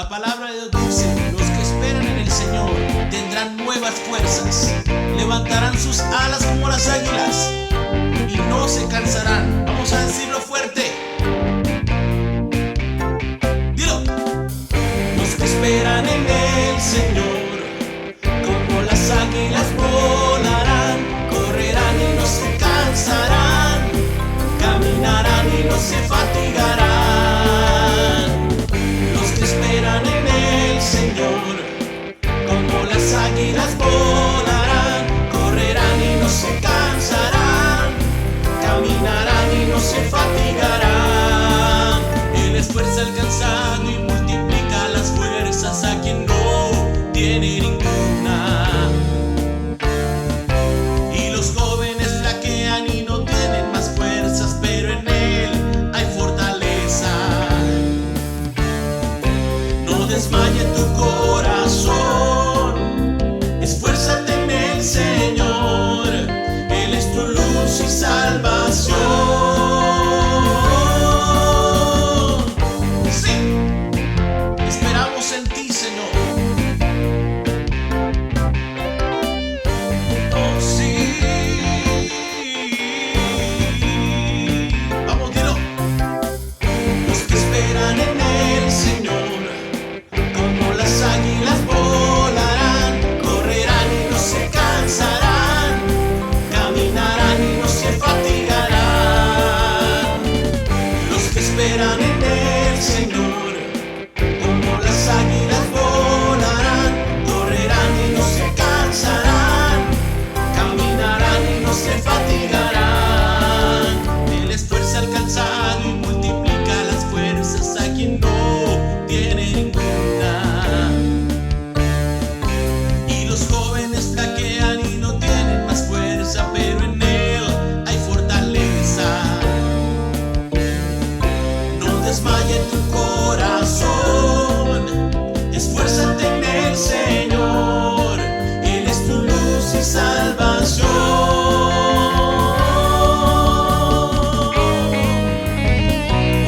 La palabra de Dios dice: los que esperan en el Señor tendrán nuevas fuerzas, levantarán sus alas como las águilas y no se cansarán. Vamos a decirlo fuerte. Dilo. Los que esperan en el Señor, como las águilas volarán, correrán y no se cansarán, caminarán y no se fatigarán. Los que esperan en el Señor, como las águilas volarán, correrán y no se cansarán, caminarán y no se fatigarán. Él esfuerza al cansado y multiplica las fuerzas a quien no tiene ninguna. Y los jóvenes flaquean y no tienen más fuerzas, pero en Él hay fortaleza. No desmaye tu corazón, esfuérzate en el Señor, Él es tu luz y salvación. Sí, esperamos en ti, Señor. Oh, sí. Vamos, dilo. Los que esperan en el Señor, como las águilas volarán, correrán y no se cansarán, caminarán y no se fatigarán. Los que esperan en el Señor, como las águilas volarán, correrán y no se cansarán, caminarán y no se fatigarán. Él esfuerza al cansado y multiplica las fuerzas a quien no tiene ninguna. Y los jóvenes flaquean y no tienen más fuerza, pero en Él hay fortaleza. No desmaye tu corazón, esfuérzate en el Señor, Él es tu luz y salvación.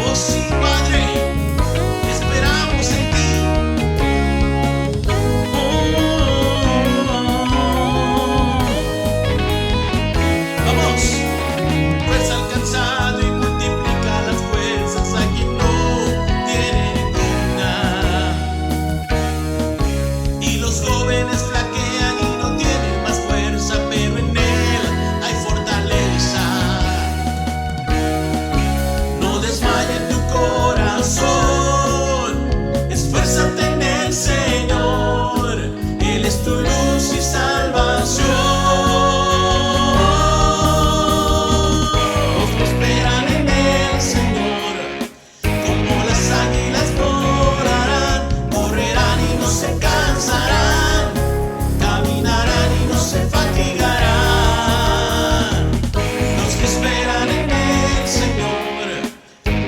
Oh sí, Padre, esperamos en ti. Vamos, fuerza al cansado y multiplica las fuerzas a quien no tiene ninguna. Y los jóvenes flaquean y no tienen más fuerza, pero en Él hay fortaleza. No desmaye tu corazón, esfuérzate en el Señor, Él es tu luz y salvación. Los que esperan en el Señor, como las águilas volarán, correrán y no se cansarán, caminarán y no se fatigarán. Los que esperan en el Señor,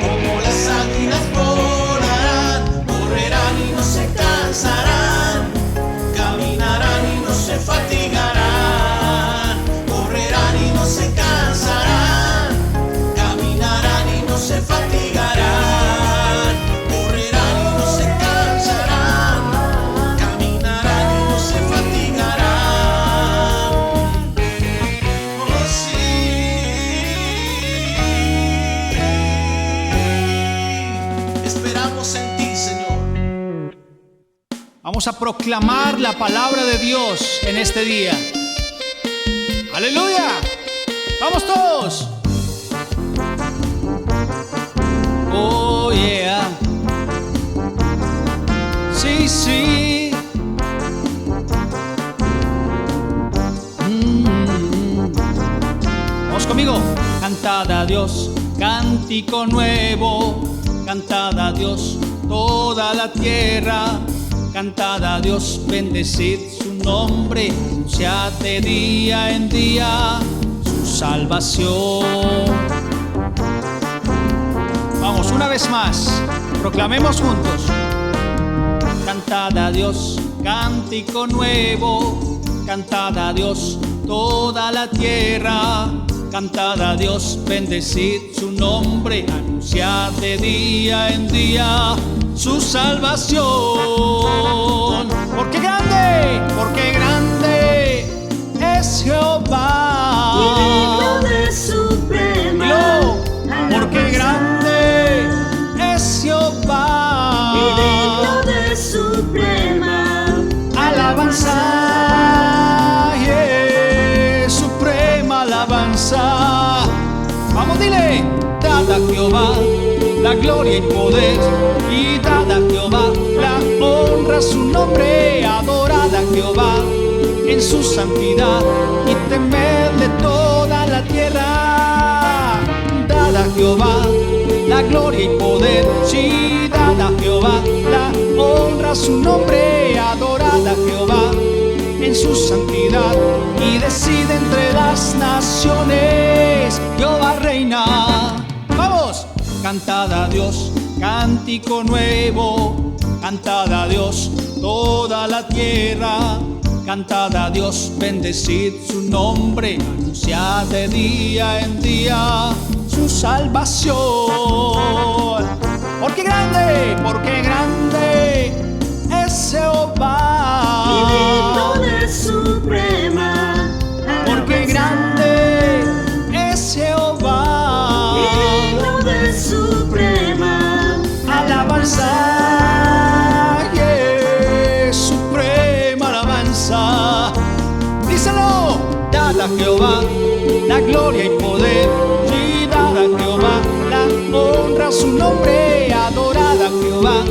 como las águilas volarán, correrán y no se cansarán, caminarán y no se fatigarán. Correrán y no se cansarán, caminarán y no se fatigarán. Correrán y no se cansarán, caminarán y no se fatigarán. Oh sí. Esperamos en ti, Señor. Vamos a proclamar la palabra de Dios en este día. ¡Aleluya! ¡Vamos todos! Oh, yeah. Sí, sí. Vamos conmigo. Cantad a Dios, cántico nuevo. Cantad a Dios, toda la tierra. Cantad a Dios, bendecid su nombre. Anunciad de día en día su salvación. Vamos, una vez más, proclamemos juntos. Cantad a Dios, cántico nuevo. Cantad a Dios, toda la tierra. Cantad a Dios, bendecid su nombre. Anunciad de día en día su salvación. Porque grande es Jehová. Y digno de suprema Porque grande es Jehová. y digno de suprema Alabanza, yeah, suprema alabanza. Vamos, dile. Dad a Jehová la gloria y poder, y dad a Jehová la honra a su nombre. Adorad a Jehová en su santidad y temedle toda la tierra. Dad a Jehová la gloria y poder, sí, dad a Jehová la honra a su nombre. Adorad a Jehová en su santidad y decide entre las naciones. Jehová reina. Vamos, cantad a Dios cántico nuevo, cantad a Dios toda la tierra, cantad a Dios, bendecid su nombre, anunciad de día en día su salvación. Porque grande es Jehová. y digno de suprema Porque grande es Jehová. y digno de suprema Alabanza, yeah, suprema alabanza. Díselo. Dad a Jehová la gloria y poder, y dad a Jehová la honra a su nombre. Adorad a Jehová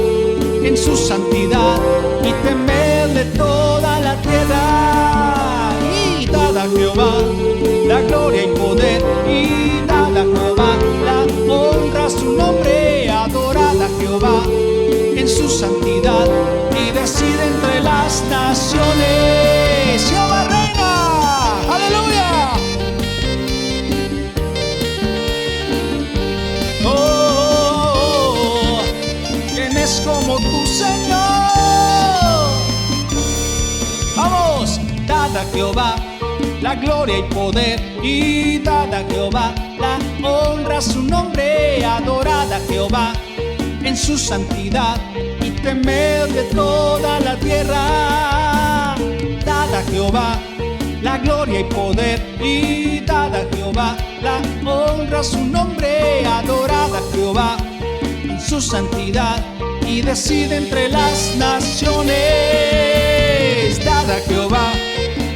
en su santidad y temedle toda la tierra. Y dad a Jehová la gloria y poder, y dad a Jehová la honra a su nombre. Adorad a Jehová en su santidad y decide entre las naciones. Jehová reina, aleluya. Oh, ¿quién es como tu Señor? Vamos, dad a Jehová la gloria y poder, y dad a Jehová la honra a su nombre. Adorad a Jehová en su santidad y temed de toda la tierra. Dad a Jehová la gloria y poder, y dad a Jehová la honra a su nombre. Adorad a Jehová en su santidad y decide entre las naciones. Dad a Jehová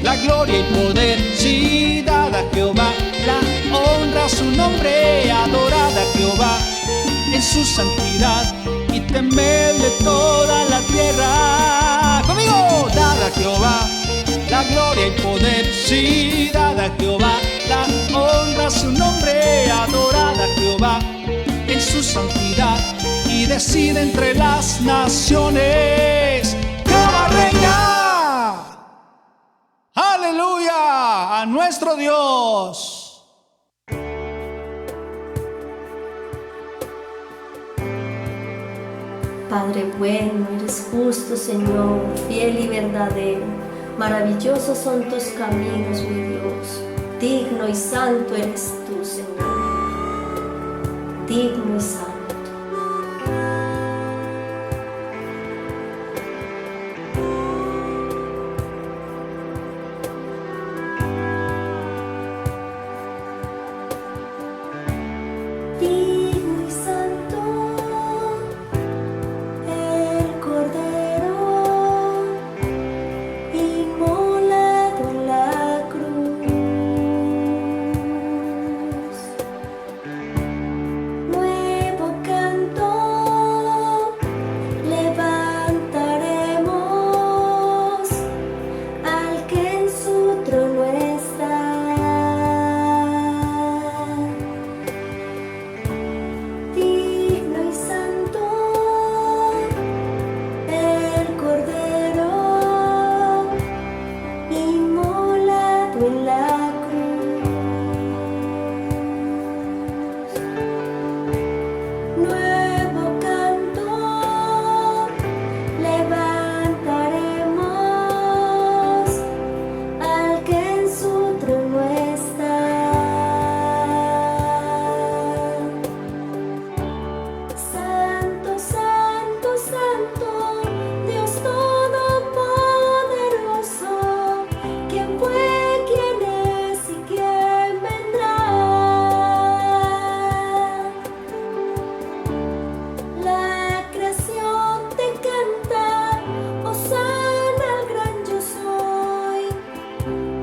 la gloria y poder, sí, dad a Jehová la honra a su nombre. Adorad a Jehová en su santidad y temedle toda la tierra. Conmigo, dad a Jehová la gloria y poder, sí, dad a Jehová la honra a su nombre. Adorad a Jehová en su santidad y decide entre las naciones. Jehová reina. Aleluya a nuestro Dios. Padre bueno, eres justo, Señor, fiel y verdadero. Maravillosos son tus caminos, mi Dios. Digno y santo eres tú, Señor. Digno y santo. Digno y santo, el Cordero inmolado en la cruz. Nuevo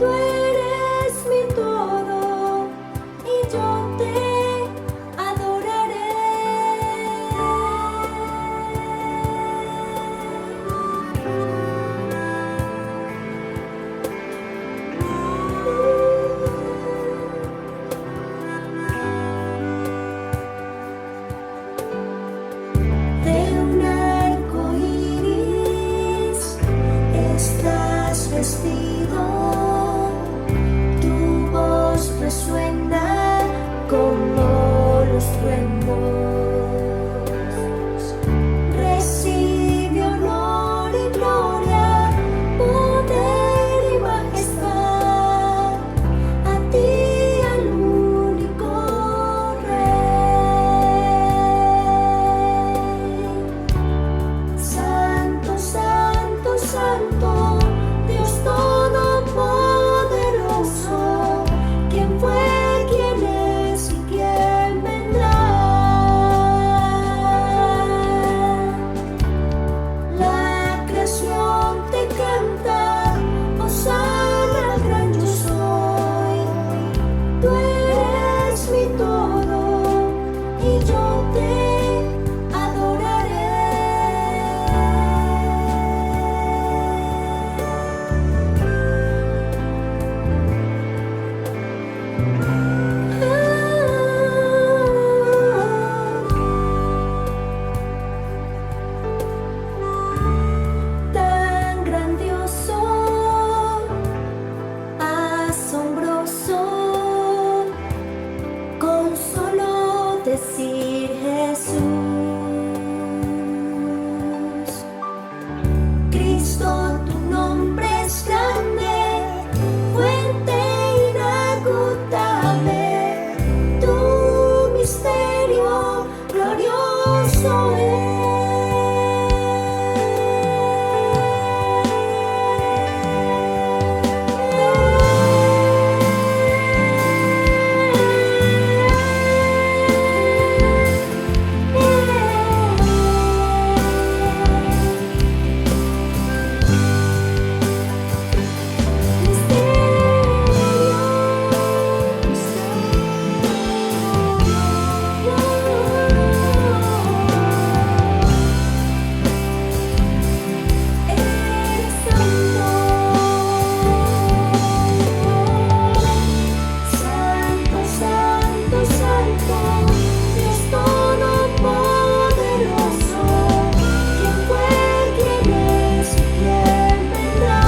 Tú eres mi todo y yo te adoraré. De un arco iris estás vestido, tu voz resuena como los truenos. Recibe honor y gloria, poder y majestad, a ti al único Rey. Santo, santo, santo, Dios todopoderoso, ¿quién fue, quién es y quién vendrá? La creación te canta, hosana al gran yo soy. Tú eres mi todo y yo te adoraré. Tan grandioso, asombroso, con solo decir Jesús. Cristo, tu nombre es grande, fuente inagotable, tu misterio glorioso Santo, santo, santo, Dios todopoderoso, ¿quién fue, quién es y quién vendrá?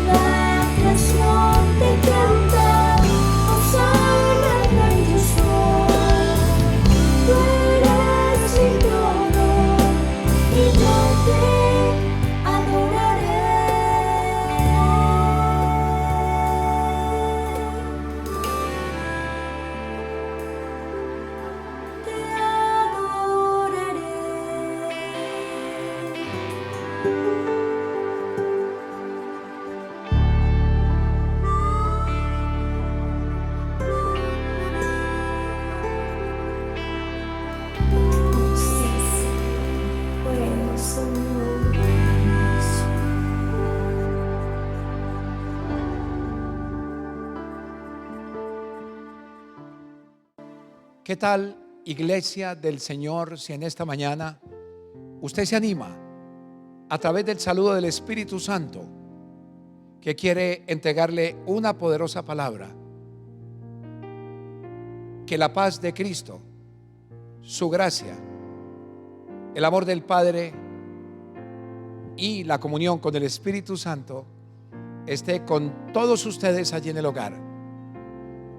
La creación te canta, hosana al gran yo soy. Tú eres mi todo y yo te adoraré. Te adoraré. Sí, Señor, bueno, Señor. ¿Qué tal, iglesia del Señor, si en esta mañana usted se anima a través del saludo del Espíritu Santo, que quiere entregarle una poderosa palabra? Que la paz de Cristo, su gracia, el amor del Padre y la comunión con el Espíritu Santo esté con todos ustedes allí en el hogar.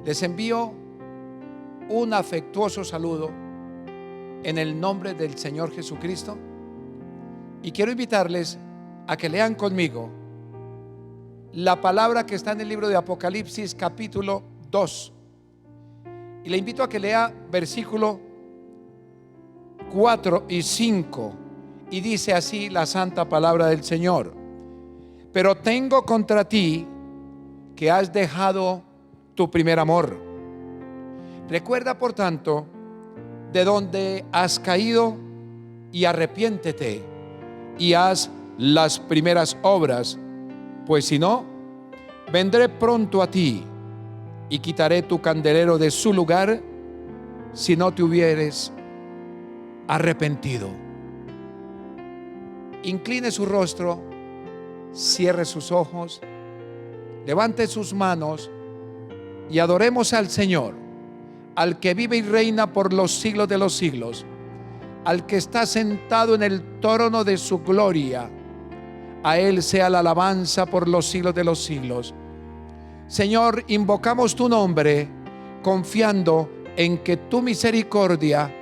Les envío un afectuoso saludo en el nombre del Señor Jesucristo y quiero invitarles a que lean conmigo la palabra que está en el libro de Apocalipsis capítulo 2, y le invito a que lea versículo 4 y 5, y dice así la santa palabra del Señor: pero tengo contra ti que has dejado tu primer amor. Recuerda, por tanto, de donde has caído y arrepiéntete y haz las primeras obras, pues si no, vendré pronto a ti y quitaré tu candelero de su lugar si no te hubieres arrepentido. Incline su rostro, cierre sus ojos, levante sus manos y adoremos al Señor, al que vive y reina por los siglos de los siglos, al que está sentado en el trono de su gloria. A Él sea la alabanza por los siglos de los siglos. Señor, invocamos tu nombre, confiando en que tu misericordia,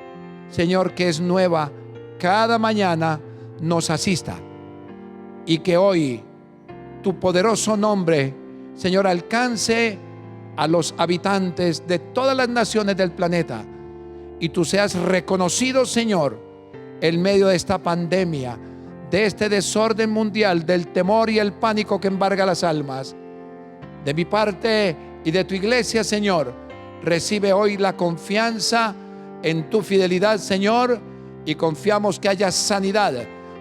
Señor, que es nueva cada mañana, nos asista. Y que hoy tu poderoso nombre, Señor, alcance a los habitantes de todas las naciones del planeta. Y tú seas reconocido, Señor, en medio de esta pandemia, de este desorden mundial, del temor y el pánico que embarga las almas. De mi parte y de tu iglesia, Señor, recibe hoy la confianza en tu fidelidad, Señor, y confiamos que haya sanidad,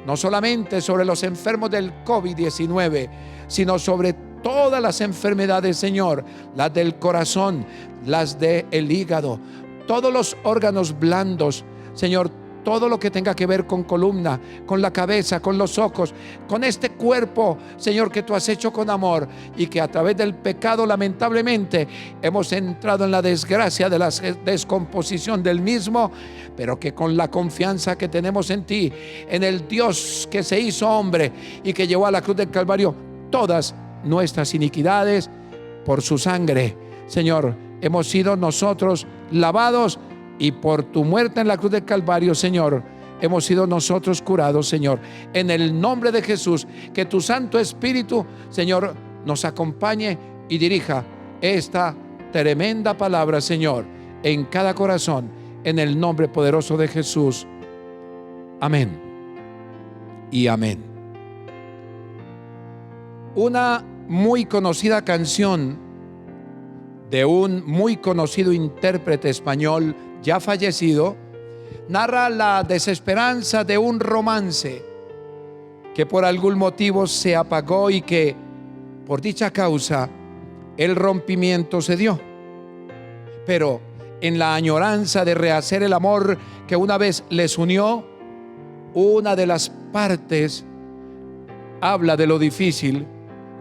no solamente sobre los enfermos del COVID-19, sino sobre todas las enfermedades, Señor, las del corazón, las del hígado, todos los órganos blandos, Señor, todo lo que tenga que ver con columna, con la cabeza, con los ojos, con este cuerpo, Señor, que tú has hecho con amor y que a través del pecado, lamentablemente, hemos entrado en la desgracia de la descomposición del mismo, pero que con la confianza que tenemos en ti, en el Dios que se hizo hombre y que llevó a la cruz del Calvario todas nuestras iniquidades por su sangre, Señor, hemos sido nosotros lavados. Y por tu muerte en la cruz del Calvario, Señor, hemos sido nosotros curados, Señor. En el nombre de Jesús, que tu Santo Espíritu, Señor, nos acompañe y dirija esta tremenda palabra, Señor, en cada corazón, en el nombre poderoso de Jesús. Amén y amén. Una muy conocida canción de un muy conocido intérprete español ya fallecido, narra la desesperanza de un romance que por algún motivo se apagó y que por dicha causa el rompimiento se dio. Pero en la añoranza de rehacer el amor que una vez les unió, una de las partes habla de lo difícil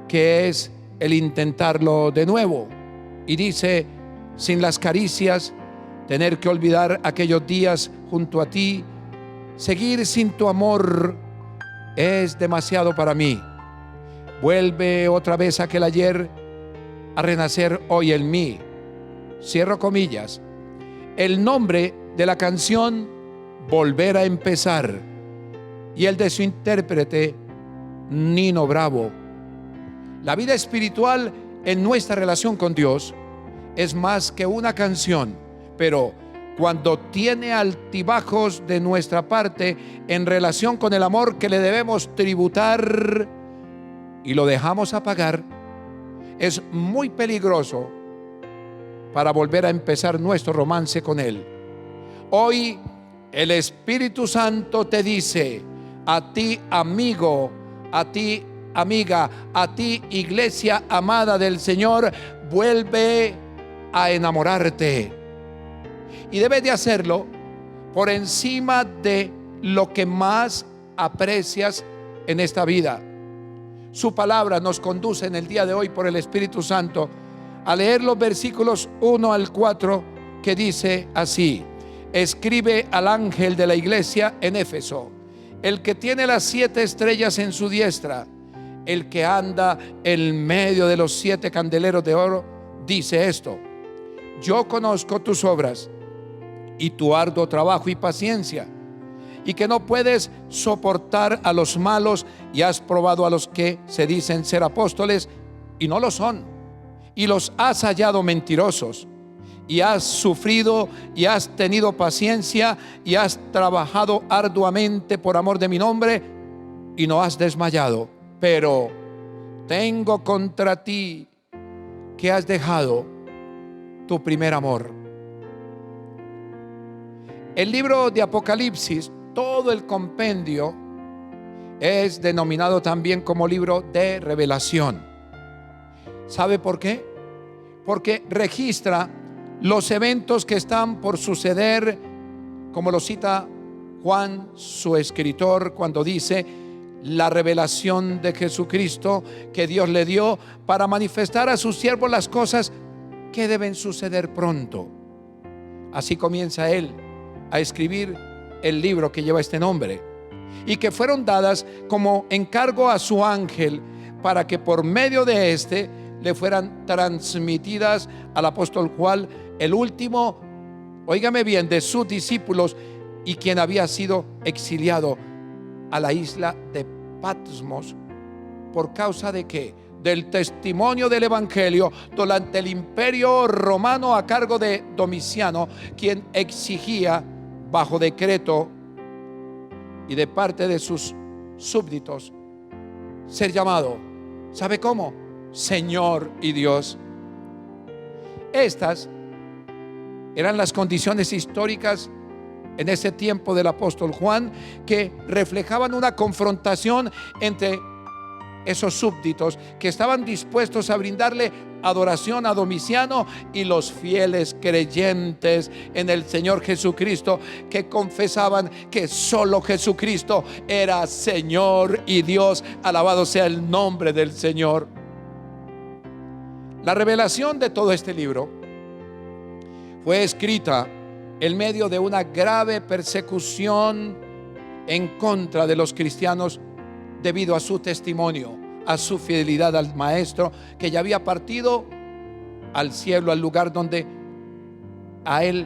que es el intentarlo de nuevo y dice: sin las caricias, tener que olvidar aquellos días junto a ti, seguir sin tu amor es demasiado para mí. Vuelve otra vez aquel ayer a renacer hoy en mí. Cierro comillas. El nombre de la canción, Volver a empezar, y el de su intérprete, Nino Bravo. La vida espiritual en nuestra relación con Dios es más que una canción, pero cuando tiene altibajos de nuestra parte en relación con el amor que le debemos tributar y lo dejamos apagar, es muy peligroso para volver a empezar nuestro romance con Él. Hoy el Espíritu Santo te dice: a ti, amigo, a ti, amiga, a ti, iglesia amada del Señor, vuelve a enamorarte. Y debes de hacerlo por encima de lo que más aprecias en esta vida. Su palabra nos conduce en el día de hoy por el Espíritu Santo a leer los versículos 1 al 4 que dice así: escribe al ángel de la iglesia en Éfeso, el que tiene las 7 estrellas en su diestra, el que anda en medio de los 7 candeleros de oro, dice esto: yo conozco tus obras y tu arduo trabajo y paciencia, y que no puedes soportar a los malos, y has probado a los que se dicen ser apóstoles y no lo son, y los has hallado mentirosos, y has sufrido y has tenido paciencia y has trabajado arduamente por amor de mi nombre y no has desmayado. Pero tengo contra ti que has dejado tu primer amor. El libro de Apocalipsis, todo el compendio, es denominado también como libro de revelación. ¿Sabe por qué? Porque registra los eventos que están por suceder, como lo cita Juan, su escritor, cuando dice: la revelación de Jesucristo que Dios le dio para manifestar a sus siervos las cosas que deben suceder pronto. Así comienza él a escribir el libro que lleva este nombre, y que fueron dadas como encargo a su ángel para que por medio de este le fueran transmitidas al apóstol Juan, el último, óigame bien, de sus discípulos, y quien había sido exiliado a la isla de Patmos. ¿Por causa de qué? Del testimonio del evangelio durante el imperio romano a cargo de Domiciano, quien exigía bajo decreto y de parte de sus súbditos ser llamado, ¿sabe cómo? Señor y Dios. Estas eran las condiciones históricas en ese tiempo del apóstol Juan, que reflejaban una confrontación entre esos súbditos que estaban dispuestos a brindarle adoración a Domiciano y los fieles creyentes en el Señor Jesucristo, que confesaban que solo Jesucristo era Señor y Dios. Alabado sea el nombre del Señor. La revelación de todo este libro fue escrita en medio de una grave persecución en contra de los cristianos debido a su testimonio, a su fidelidad al Maestro, que ya había partido al cielo, al lugar donde a él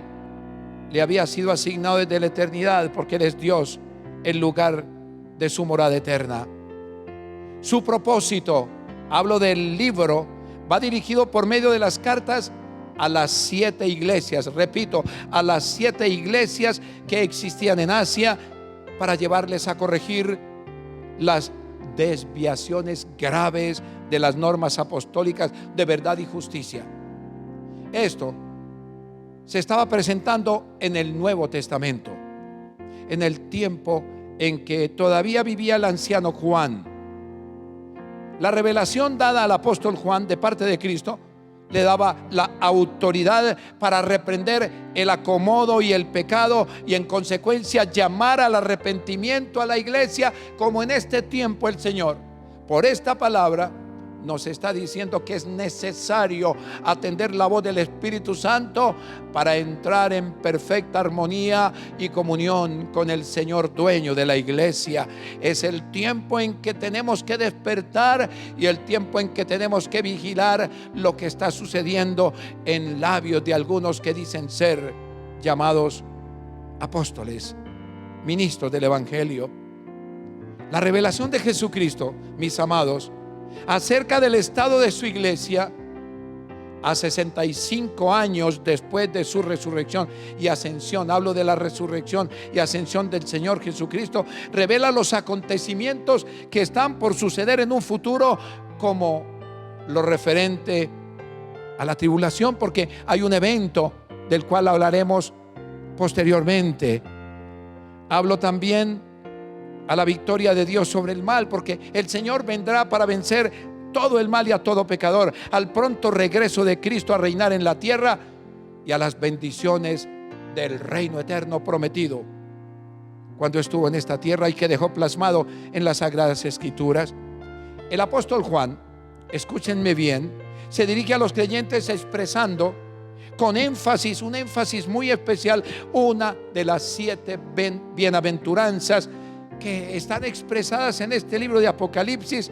le había sido asignado desde la eternidad, porque él es Dios, el lugar de su morada eterna. Su propósito, hablo del libro, va dirigido por medio de las cartas a las 7 iglesias, repito, a las 7 iglesias que existían en Asia, para llevarles a corregir las desviaciones graves de las normas apostólicas de verdad y justicia. Esto se estaba presentando en el Nuevo Testamento, en el tiempo en que todavía vivía el anciano Juan. La revelación dada al apóstol Juan de parte de Cristo le daba la autoridad para reprender el acomodo y el pecado, y en consecuencia llamar al arrepentimiento a la iglesia, como en este tiempo el Señor, por esta palabra, nos está diciendo que es necesario atender la voz del Espíritu Santo para entrar en perfecta armonía y comunión con el Señor dueño de la iglesia. Es el tiempo en que tenemos que despertar y el tiempo en que tenemos que vigilar lo que está sucediendo en labios de algunos que dicen ser llamados apóstoles, ministros del Evangelio. La revelación de Jesucristo, mis amados, acerca del estado de su iglesia a 65 años después de su resurrección y ascensión, hablo de la resurrección y ascensión del Señor Jesucristo, revela los acontecimientos que están por suceder en un futuro, como lo referente a la tribulación, porque hay un evento del cual hablaremos posteriormente. Hablo también a la victoria de Dios sobre el mal, porque el Señor vendrá para vencer todo el mal y a todo pecador, al pronto regreso de Cristo a reinar en la tierra y a las bendiciones del reino eterno prometido cuando estuvo en esta tierra y que dejó plasmado en las Sagradas Escrituras. El apóstol Juan, escúchenme bien, se dirige a los creyentes expresando con énfasis, un énfasis muy especial, una de las 7 bienaventuranzas que están expresadas en este libro de Apocalipsis,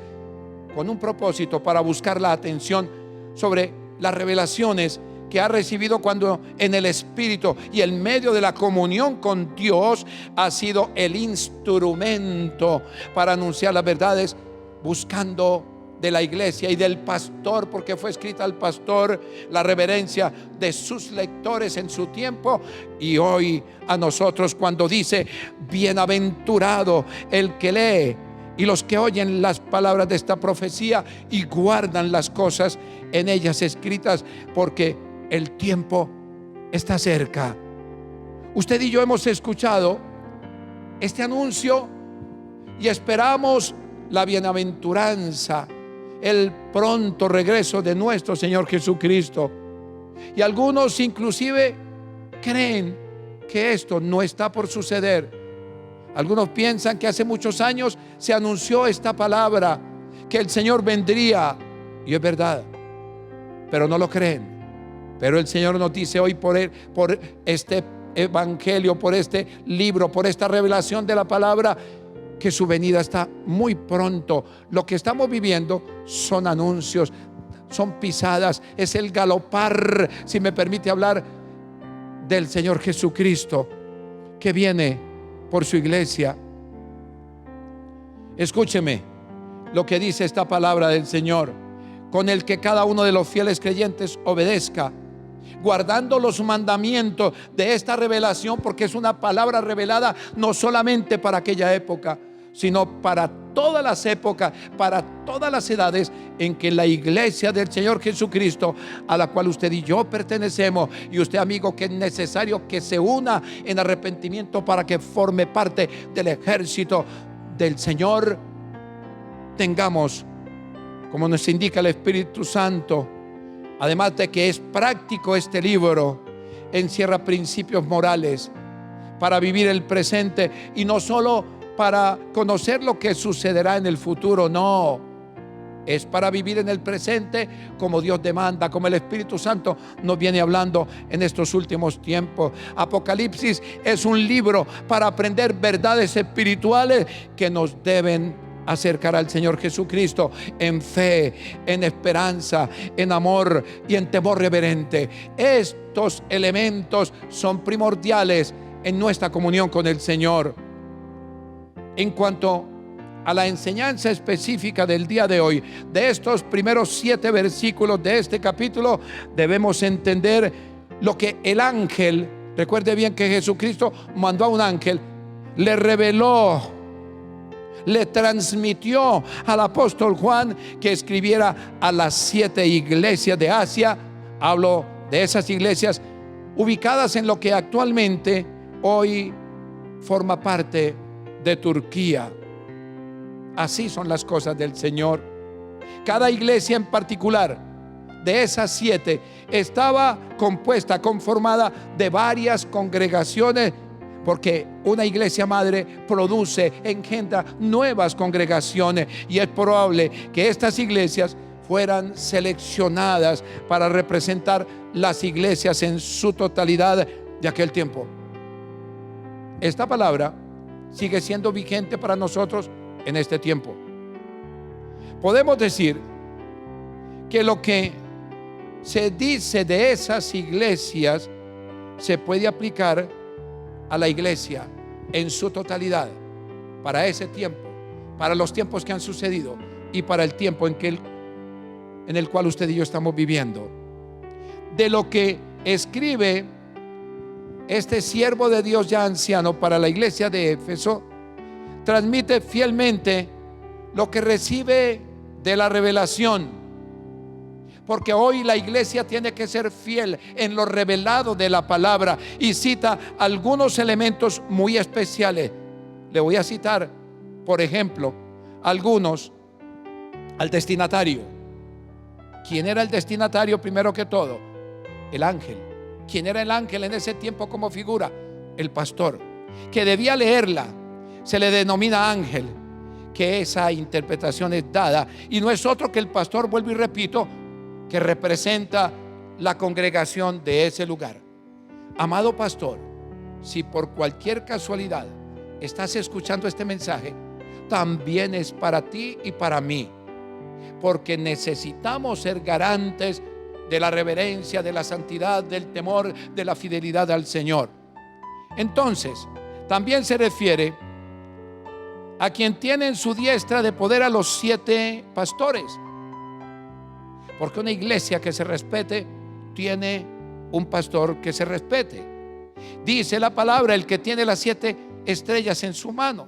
con un propósito para buscar la atención sobre las revelaciones que ha recibido cuando en el Espíritu y en medio de la comunión con Dios ha sido el instrumento para anunciar las verdades, buscando de la iglesia y del pastor, porque fue escrita al pastor, la reverencia de sus lectores en su tiempo, y hoy a nosotros cuando dice: bienaventurado el que lee y los que oyen las palabras de esta profecía y guardan las cosas en ellas escritas, porque el tiempo está cerca. Usted y yo hemos escuchado este anuncio y esperamos la bienaventuranza, el pronto regreso de nuestro Señor Jesucristo. Y algunos inclusive creen que esto no está por suceder. Algunos piensan que hace muchos años se anunció esta palabra, que el Señor vendría, y es verdad, pero no lo creen. Pero el Señor nos dice hoy por este evangelio, por este libro, por esta revelación de la palabra, que su venida está muy pronto. Lo que estamos viviendo son anuncios, son pisadas, es el galopar, si me permite hablar, del Señor Jesucristo, que viene por su iglesia. Escúcheme lo que dice esta palabra del Señor, con el que cada uno de los fieles creyentes obedezca, guardando los mandamientos de esta revelación, porque es una palabra revelada no solamente para aquella época, sino para todas las épocas, para todas las edades en que la iglesia del Señor Jesucristo, a la cual usted y yo pertenecemos, y usted, amigo, que es necesario que se una en arrepentimiento para que forme parte del ejército del Señor, tengamos, como nos indica el Espíritu Santo, además de que es práctico, este libro encierra principios morales para vivir el presente, y no solo para conocer lo que sucederá en el futuro, no, es para vivir en el presente como Dios demanda, como el Espíritu Santo nos viene hablando en estos últimos tiempos. Apocalipsis es un libro para aprender verdades espirituales que nos deben acercar al Señor Jesucristo en fe, en esperanza, en amor y en temor reverente. Estos elementos son primordiales en nuestra comunión con el Señor. En cuanto a la enseñanza específica del día de hoy, de estos primeros 7 versículos de este capítulo, debemos entender lo que el ángel, recuerde bien que Jesucristo mandó a un ángel, le reveló, le transmitió al apóstol Juan que escribiera a las 7 iglesias de Asia. Hablo de esas iglesias ubicadas en lo que actualmente hoy forma parte de Turquía. Así son las cosas del Señor. Cada iglesia en particular de esas 7 estaba compuesta, conformada de varias congregaciones, porque una iglesia madre produce, engendra nuevas congregaciones, y es probable que estas iglesias fueran seleccionadas para representar las iglesias en su totalidad de aquel tiempo. Esta palabra sigue siendo vigente para nosotros en este tiempo. Podemos decir que lo que se dice de esas iglesias se puede aplicar a la iglesia en su totalidad, para ese tiempo, para los tiempos que han sucedido y para el tiempo en el cual usted y yo estamos viviendo. De lo que escribe este siervo de Dios ya anciano para la iglesia de Éfeso, transmite fielmente lo que recibe de la revelación, porque hoy la iglesia tiene que ser fiel en lo revelado de la palabra, y cita algunos elementos muy especiales. Le voy a citar, por ejemplo, algunos. Al destinatario. ¿Quién era el destinatario primero que todo? El ángel. ¿Quién era el ángel en ese tiempo como figura? El pastor, que debía leerla. Se le denomina ángel, que esa interpretación es dada, y no es otro que el pastor, vuelvo y repito, que representa la congregación de ese lugar. Amado pastor, si por cualquier casualidad estás escuchando este mensaje, también es para ti y para mí, porque necesitamos ser garantes de la reverencia, de la santidad, del temor, de la fidelidad al Señor. Entonces, también se refiere a quien tiene en su diestra de poder a los 7 pastores, porque una iglesia que se respete tiene un pastor que se respete. Dice la palabra, el que tiene las 7 estrellas en su mano.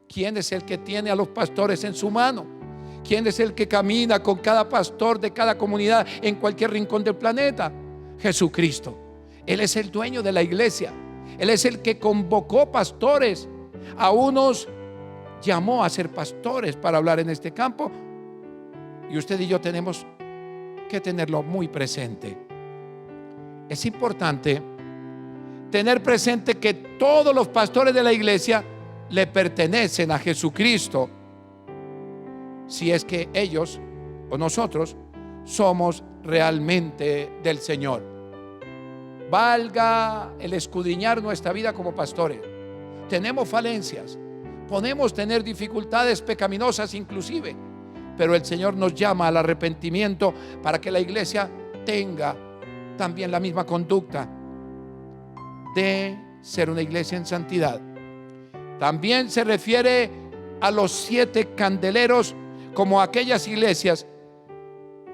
¿Quién es el que tiene a los pastores en su mano? ¿Quién es el que camina con cada pastor de cada comunidad en cualquier rincón del planeta? Jesucristo. Él es el dueño de la iglesia. Él es el que convocó pastores, a unos llamó a ser pastores para hablar en este campo, y usted y yo tenemos que tenerlo muy presente. Es importante tener presente que todos los pastores de la iglesia le pertenecen a Jesucristo, si es que ellos o nosotros somos realmente del Señor. Valga el escudriñar nuestra vida como pastores. Tenemos falencias, podemos tener dificultades pecaminosas inclusive, pero el Señor nos llama al arrepentimiento para que la iglesia tenga también la misma conducta de ser una iglesia en santidad. También se refiere a los 7 candeleros como aquellas iglesias,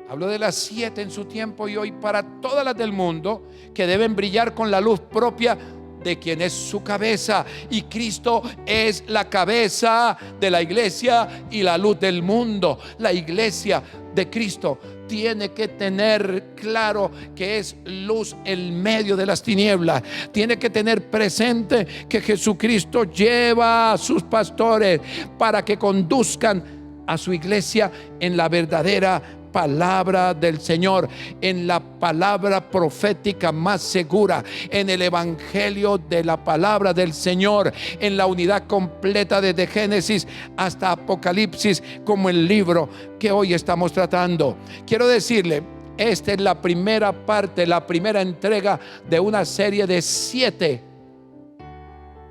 hablo de las 7 en su tiempo y hoy para todas las del mundo, que deben brillar con la luz propia de quien es su cabeza, y Cristo es la cabeza de la iglesia y la luz del mundo. La iglesia de Cristo tiene que tener claro que es luz en medio de las tinieblas. Tiene que tener presente que Jesucristo lleva a sus pastores para que conduzcan a su iglesia en la verdadera palabra del Señor, en la palabra profética más segura, en el evangelio de la palabra del Señor, en la unidad completa desde Génesis hasta Apocalipsis, como el libro que hoy estamos tratando. Quiero decirle, esta es la primera parte, la primera entrega de una serie de 7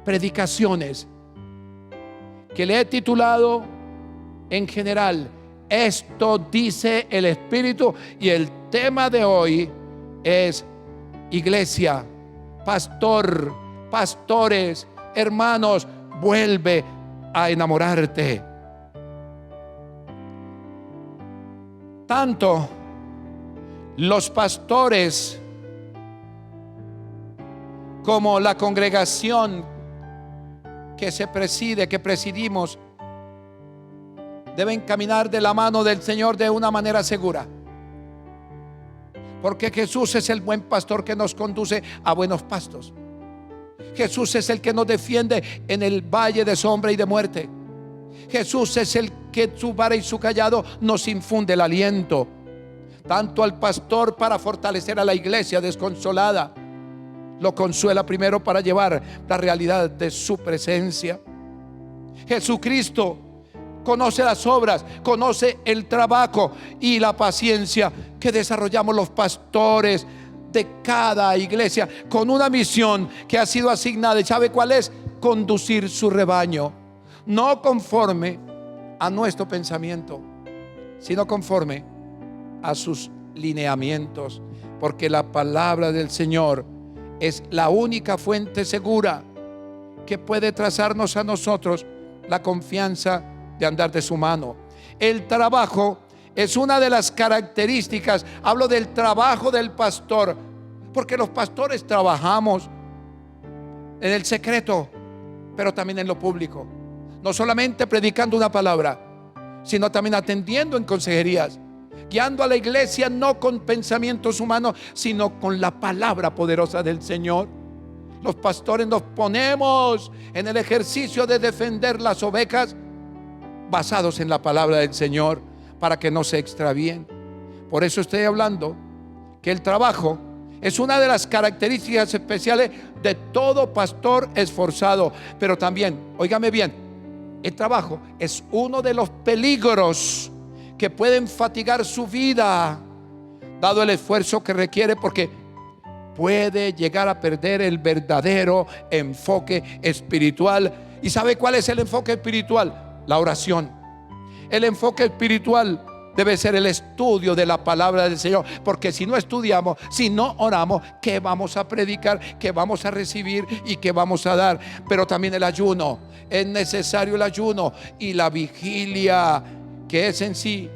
predicaciones que le he titulado en general: esto dice el Espíritu. Y el tema de hoy es iglesia, pastor, pastores, hermanos, vuelve a enamorarte. Tanto los pastores como la congregación que se preside, que presidimos, deben caminar de la mano del Señor de una manera segura, porque Jesús es el buen pastor que nos conduce a buenos pastos. Jesús es el que nos defiende en el valle de sombra y de muerte. Jesús es el que su vara y su callado nos infunde el aliento, tanto al pastor para fortalecer a la iglesia desconsolada, lo consuela primero para llevar la realidad de su presencia. Jesucristo conoce las obras, conoce el trabajo y la paciencia que desarrollamos los pastores de cada iglesia, con una misión que ha sido asignada. ¿Y sabe cuál es? Conducir su rebaño, no conforme a nuestro pensamiento, sino conforme a sus lineamientos, porque la palabra del Señor es la única fuente segura que puede trazarnos a nosotros la confianza de andar de su mano. El trabajo es una de las características. Hablo del trabajo del pastor, porque los pastores trabajamos en el secreto, pero también en lo público. No solamente predicando una palabra, sino también atendiendo en consejerías, guiando a la iglesia no con pensamientos humanos, sino con la palabra poderosa del Señor. Los pastores nos ponemos en el ejercicio de defender las ovejas basados en la palabra del Señor, para que no se extravíen. Por eso estoy hablando que el trabajo es una de las características especiales de todo pastor esforzado. Pero también, óigame bien, el trabajo es uno de los peligros que pueden fatigar su vida, dado el esfuerzo que requiere, porque puede llegar a perder el verdadero enfoque espiritual. ¿Y sabe cuál es el enfoque espiritual? La oración. El enfoque espiritual debe ser el estudio de la palabra del Señor, porque si no estudiamos, si no oramos, ¿qué vamos a predicar? ¿Qué vamos a recibir? ¿Y qué vamos a dar? Pero también el ayuno. Es necesario el ayuno y la vigilia, que es en sí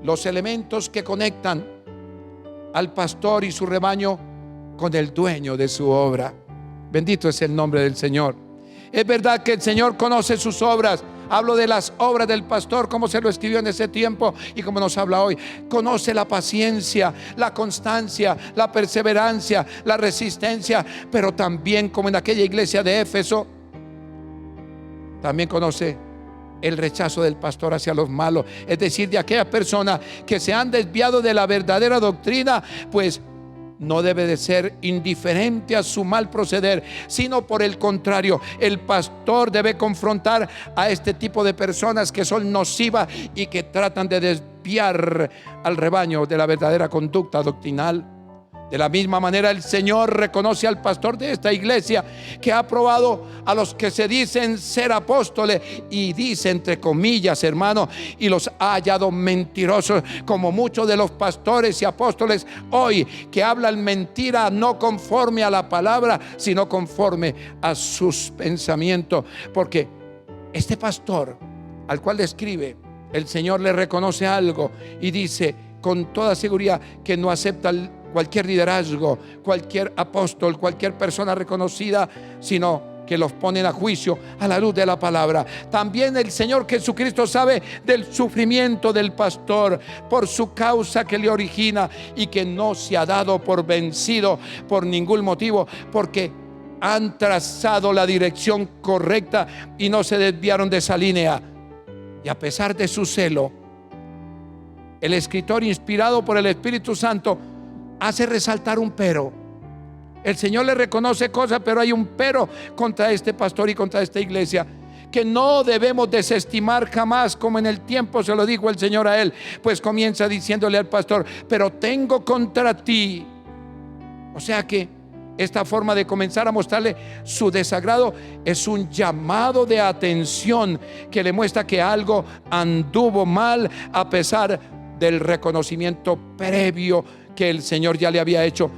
los elementos que conectan al pastor y su rebaño con el dueño de su obra. Bendito es el nombre del Señor. Es verdad que el Señor conoce sus obras. Hablo de las obras del pastor, como se lo escribió en ese tiempo y como nos habla hoy. Conoce la paciencia, la constancia, la perseverancia, la resistencia, pero también, como en aquella iglesia de Éfeso, también conoce el rechazo del pastor hacia los malos, es decir, de aquellas personas que se han desviado de la verdadera doctrina, pues no debe de ser indiferente a su mal proceder, sino por el contrario, el pastor debe confrontar a este tipo de personas que son nocivas y que tratan de desviar al rebaño de la verdadera conducta doctrinal. De la misma manera, el Señor reconoce al pastor de esta iglesia que ha aprobado a los que se dicen ser apóstoles, y dice entre comillas, hermano, y los ha hallado mentirosos, como muchos de los pastores y apóstoles hoy, que hablan mentira no conforme a la palabra, sino conforme a sus pensamientos. Porque este pastor al cual le escribe, el Señor le reconoce algo y dice con toda seguridad que no acepta cualquier liderazgo, cualquier apóstol, cualquier persona reconocida, sino que los ponen a juicio a la luz de la palabra. También el Señor Jesucristo sabe del sufrimiento del pastor por su causa que le origina, y que no se ha dado por vencido por ningún motivo, porque han trazado la dirección correcta y no se desviaron de esa línea. Y a pesar de su celo, el escritor, inspirado por el Espíritu Santo, hace resaltar un pero. El Señor le reconoce cosas, pero hay un pero contra este pastor y contra esta iglesia, que no debemos desestimar jamás, como en el tiempo se lo dijo el Señor a él. Pues comienza diciéndole al pastor: pero tengo contra ti. O sea que esta forma de comenzar a mostrarle su desagrado es un llamado de atención que le muestra que algo anduvo mal, a pesar del reconocimiento previo que el Señor ya le había hecho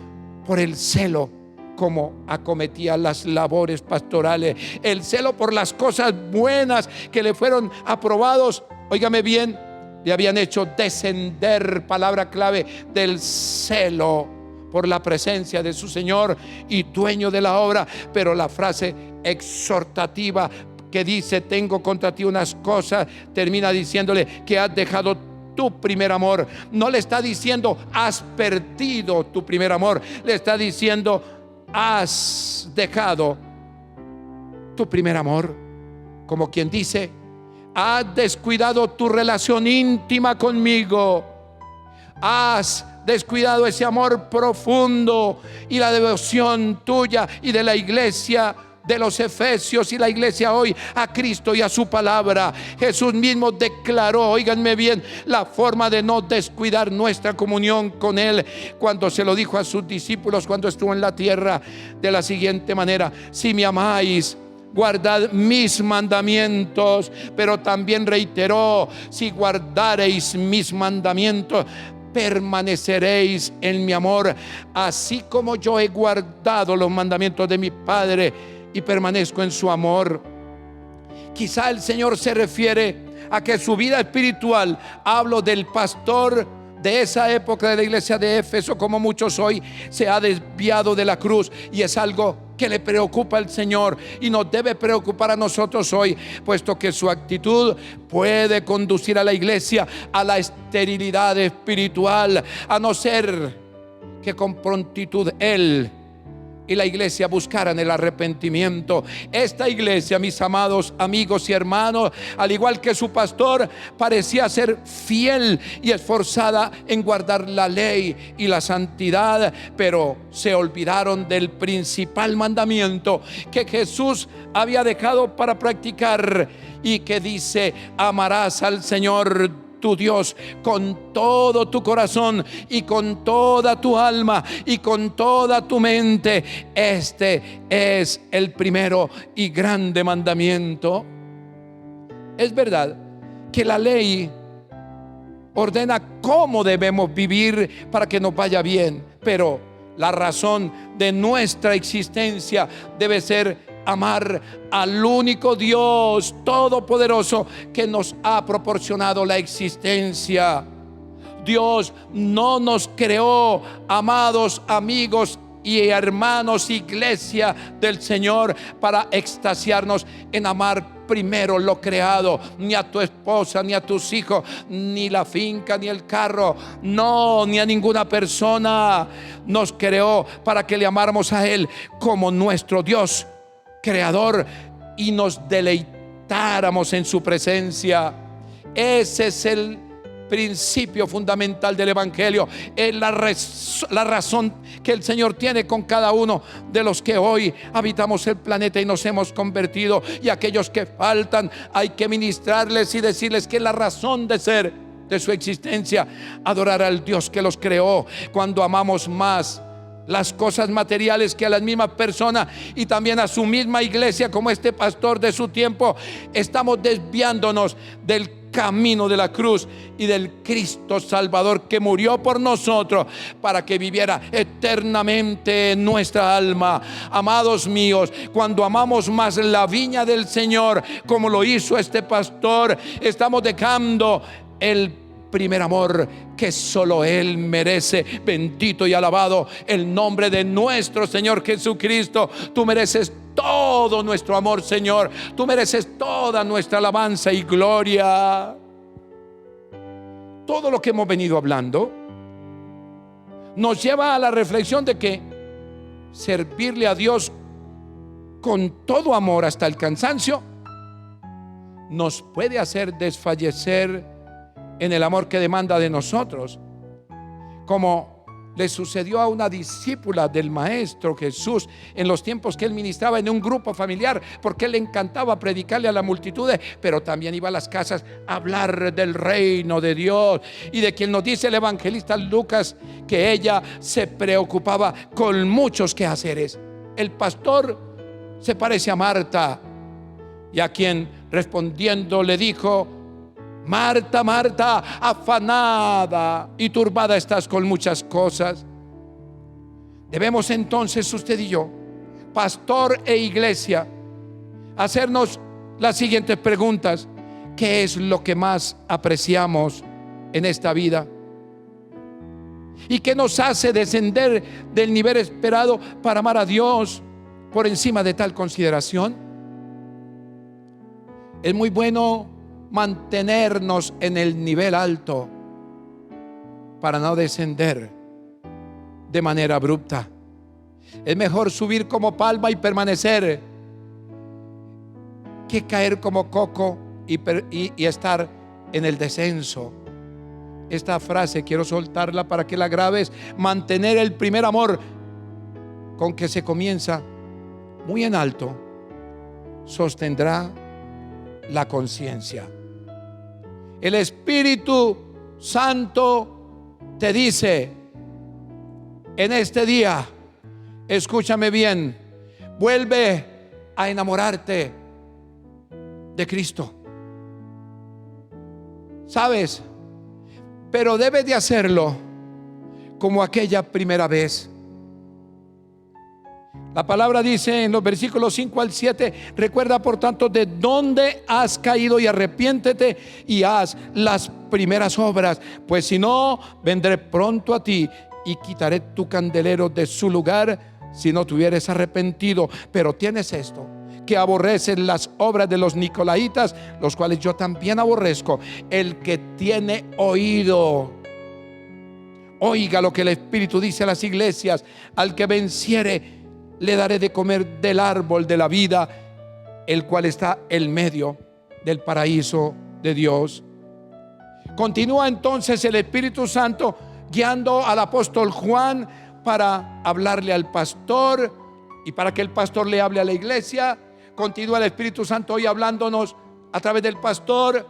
por el celo como acometía las labores pastorales, el celo por las cosas buenas que le fueron aprobados. Óigame bien, le habían hecho descender, palabra clave, del celo por la presencia de su Señor y dueño de la obra. Pero la frase exhortativa que dice: tengo contra ti unas cosas, termina diciéndole que has dejado tu primer amor. No le está diciendo has perdido tu primer amor, le está diciendo has dejado tu primer amor. Como quien dice: has descuidado tu relación íntima conmigo, has descuidado ese amor profundo y la devoción tuya y de la iglesia de los Efesios y la iglesia hoy a Cristo y a su palabra. Jesús mismo declaró, óiganme bien, la forma de no descuidar nuestra comunión con Él, cuando se lo dijo a sus discípulos cuando estuvo en la tierra, de la siguiente manera: si me amáis, guardad mis mandamientos. Pero también reiteró: si guardareis mis mandamientos, permaneceréis en mi amor, así como yo he guardado los mandamientos de mi Padre y permanezco en su amor. Quizá el Señor se refiere a que su vida espiritual, hablo del pastor de esa época de la iglesia de Éfeso, como muchos hoy, se ha desviado de la cruz, y es algo que le preocupa al Señor y nos debe preocupar a nosotros hoy, puesto que su actitud puede conducir a la iglesia a la esterilidad espiritual, a no ser que con prontitud Él y la iglesia buscaran el arrepentimiento. Esta iglesia, mis amados amigos y hermanos, al igual que su pastor, parecía ser fiel y esforzada en guardar la ley y la santidad, pero se olvidaron del principal mandamiento que Jesús había dejado para practicar, y que dice: amarás al Señor tu Dios con todo tu corazón y con toda tu alma y con toda tu mente. Este es el primero y grande mandamiento. Es verdad que la ley ordena cómo debemos vivir para que nos vaya bien, pero la razón de nuestra existencia debe ser amar al único Dios todopoderoso que nos ha proporcionado la existencia. Dios no nos creó, amados amigos y hermanos, iglesia del Señor, para extasiarnos en amar primero lo creado, ni a tu esposa, ni a tus hijos, ni la finca, ni el carro, no, ni a ninguna persona. Nos creó para que le amáramos a Él como nuestro Dios creador y nos deleitáramos habitáramos en su presencia. Ese es el principio fundamental del Evangelio. Es la razón que el Señor tiene con cada uno de los que hoy habitamos el planeta y nos hemos convertido. Y aquellos que faltan, hay que ministrarles y decirles que es la razón de ser de su existencia, adorar al Dios que los creó. Cuando amamos más las cosas materiales que a las mismas personas y también a su misma iglesia, como este pastor de su tiempo, estamos desviándonos del camino de la cruz y del Cristo Salvador que murió por nosotros para que viviera eternamente en nuestra alma. Amados míos, cuando amamos más la viña del Señor, como lo hizo este pastor, estamos dejando el primer amor que solo Él merece. Bendito y alabado el nombre de nuestro Señor Jesucristo. Tú mereces todo nuestro amor, Señor. Tú mereces toda nuestra alabanza y gloria. Todo lo que hemos venido hablando nos lleva a la reflexión de que servirle a Dios con todo amor hasta el cansancio nos puede hacer desfallecer en el amor que demanda de nosotros, como le sucedió a una discípula del Maestro Jesús en los tiempos que él ministraba en un grupo familiar, porque él le encantaba predicarle a la multitud, pero también iba a las casas a hablar del reino de Dios, y de quien nos dice el evangelista Lucas que ella se preocupaba con muchos quehaceres. El pastor se parece a Marta, y a quien respondiendo le dijo: Marta, Marta, afanada y turbada estás con muchas cosas. Debemos entonces usted y yo, pastor e iglesia, hacernos las siguientes preguntas. ¿Qué es lo que más apreciamos en esta vida? ¿Y qué nos hace descender del nivel esperado para amar a Dios por encima de tal consideración? Es muy bueno mantenernos en el nivel alto para no descender de manera abrupta. Es mejor subir como palma y permanecer que caer como coco y estar en el descenso. Esta frase quiero soltarla para que la grabes. Mantener el primer amor con que se comienza muy en alto sostendrá la conciencia. El Espíritu Santo te dice en este día, escúchame bien, vuelve a enamorarte de Cristo. ¿Sabes? Pero debes de hacerlo como aquella primera vez. La palabra dice en los versículos 5 al 7: recuerda por tanto de dónde has caído y arrepiéntete y haz las primeras obras, pues si no, vendré pronto a ti y quitaré tu candelero de su lugar si no te hubieres arrepentido. Pero tienes esto, que aborreces las obras de los nicolaitas, los cuales yo también aborrezco. El que tiene oído, oiga lo que el Espíritu dice a las iglesias. Al que venciere, le daré de comer del árbol de la vida, el cual está en medio del paraíso de Dios. Continúa entonces el Espíritu Santo guiando al apóstol Juan para hablarle al pastor y para que el pastor le hable a la iglesia. Continúa el Espíritu Santo hoy hablándonos a través del pastor,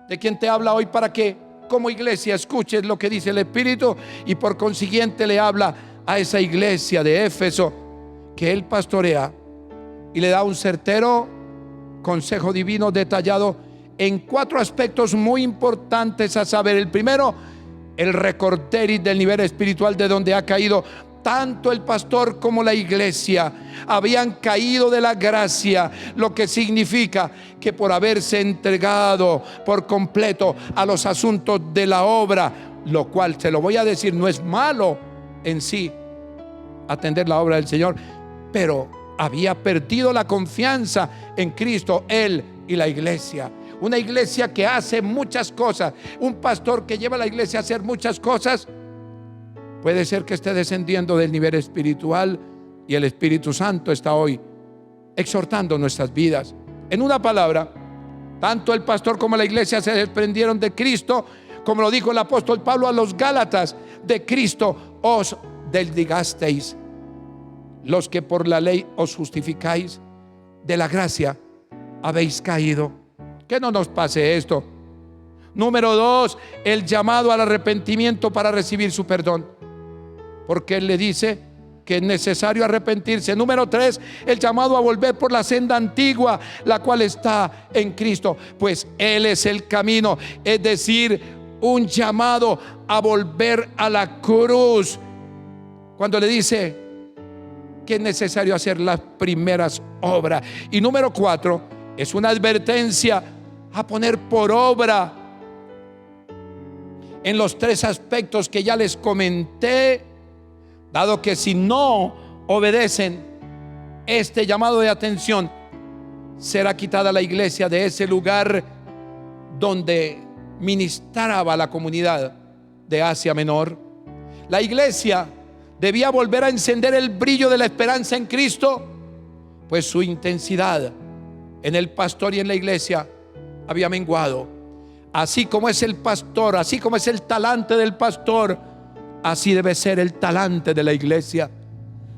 de quien te habla hoy, para que como iglesia escuches lo que dice el Espíritu, y por consiguiente le habla a esa iglesia de Éfeso que él pastorea, y le da un certero consejo divino detallado en 4 aspectos muy importantes, a saber: el primero, el recorderis del nivel espiritual de donde ha caído tanto el pastor como la iglesia. Habían caído de la gracia, lo que significa que por haberse entregado por completo a los asuntos de la obra, lo cual, te lo voy a decir, no es malo en sí atender la obra del Señor, pero había perdido la confianza en Cristo, él y la iglesia. Una iglesia que hace muchas cosas, un pastor que lleva a la iglesia a hacer muchas cosas, puede ser que esté descendiendo del nivel espiritual, y el Espíritu Santo está hoy exhortando nuestras vidas. En una palabra, Tanto el pastor como la iglesia se desprendieron de Cristo, como lo dijo el apóstol Pablo a los Gálatas: de Cristo os desligasteis. Los que por la ley os justificáis, de la gracia habéis caído. Que no nos pase esto. Número 2, el llamado al arrepentimiento para recibir su perdón, porque Él le dice que es necesario arrepentirse. Número 3, el llamado a volver por la senda antigua, la cual está en Cristo, pues Él es el camino. Es decir, un llamado a volver a la cruz, cuando le dice que es necesario hacer las primeras obras. Y número 4, es una advertencia a poner por obra en los 3 aspectos que ya les comenté, dado que si no obedecen este llamado de atención, será quitada la iglesia de ese lugar donde ministraba la comunidad de Asia Menor. La iglesia debía volver a encender el brillo de la esperanza en Cristo, pues su intensidad en el pastor y en la iglesia había menguado. Así como es el pastor, así como es el talante del pastor, así debe ser el talante de la iglesia.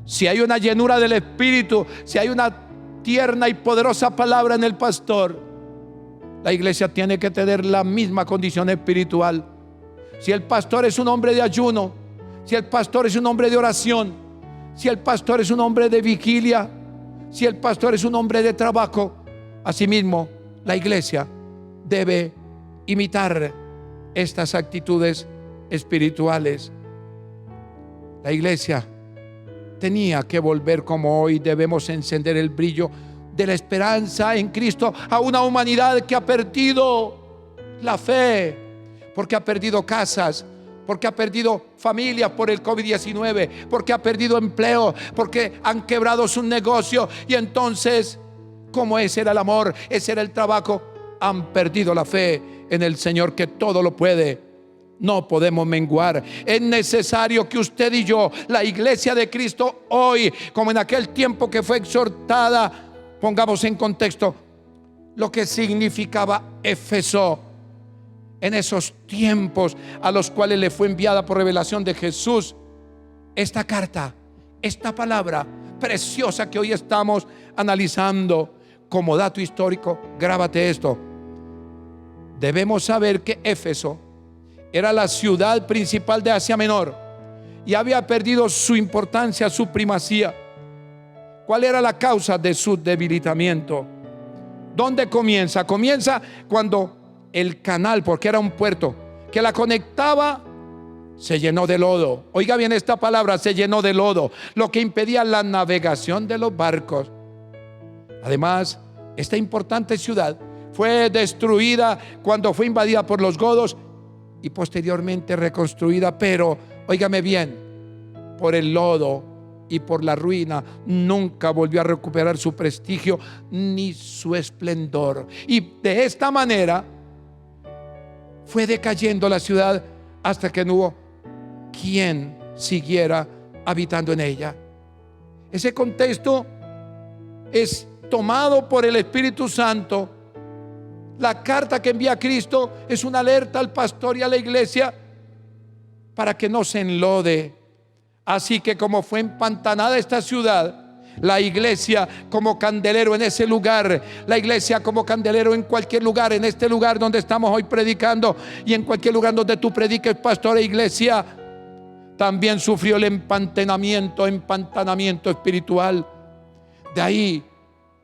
Si hay una llenura del Espíritu, si hay una tierna y poderosa palabra en el pastor, la iglesia tiene que tener la misma condición espiritual. Si el pastor es un hombre de ayuno, si el pastor es un hombre de oración, si el pastor es un hombre de vigilia, si el pastor es un hombre de trabajo, asimismo la iglesia debe imitar estas actitudes espirituales. La iglesia tenía que volver, como hoy debemos encender el brillo de la esperanza en Cristo a una humanidad que ha perdido la fe, porque ha perdido casas, porque ha perdido familias por el COVID-19, porque ha perdido empleo, porque han quebrado su negocio. Y entonces, como ese era el amor, ese era el trabajo, han perdido la fe en el Señor, que todo lo puede. No podemos menguar. Es necesario que usted y yo, la iglesia de Cristo hoy, como en aquel tiempo que fue exhortada, pongamos en contexto lo que significaba Éfeso en esos tiempos a los cuales le fue enviada por revelación de Jesús esta carta, esta palabra preciosa que hoy estamos analizando. Como dato histórico, grábate esto: debemos saber que Éfeso era la ciudad principal de Asia Menor y había perdido su importancia, su primacía. ¿Cuál era la causa de su debilitamiento? ¿Dónde comienza? Comienza cuando el canal, porque era un puerto que la conectaba, se llenó de lodo. Oiga bien esta palabra: se llenó de lodo, lo que impedía la navegación de los barcos. Además, esta importante ciudad fue destruida cuando fue invadida por los godos y posteriormente reconstruida, pero óigame bien, por el lodo y por la ruina nunca volvió a recuperar su prestigio ni su esplendor. Y de esta manera fue decayendo la ciudad hasta que no hubo quien siguiera habitando en ella. Ese contexto es tomado por el Espíritu Santo. La carta que envía Cristo es una alerta al pastor y a la iglesia para que no se enlode. Así que como fue empantanada esta ciudad, la iglesia como candelero en ese lugar, la iglesia como candelero en cualquier lugar, en este lugar donde estamos hoy predicando y en cualquier lugar donde tú prediques, pastor e iglesia, también sufrió el empantanamiento espiritual. De ahí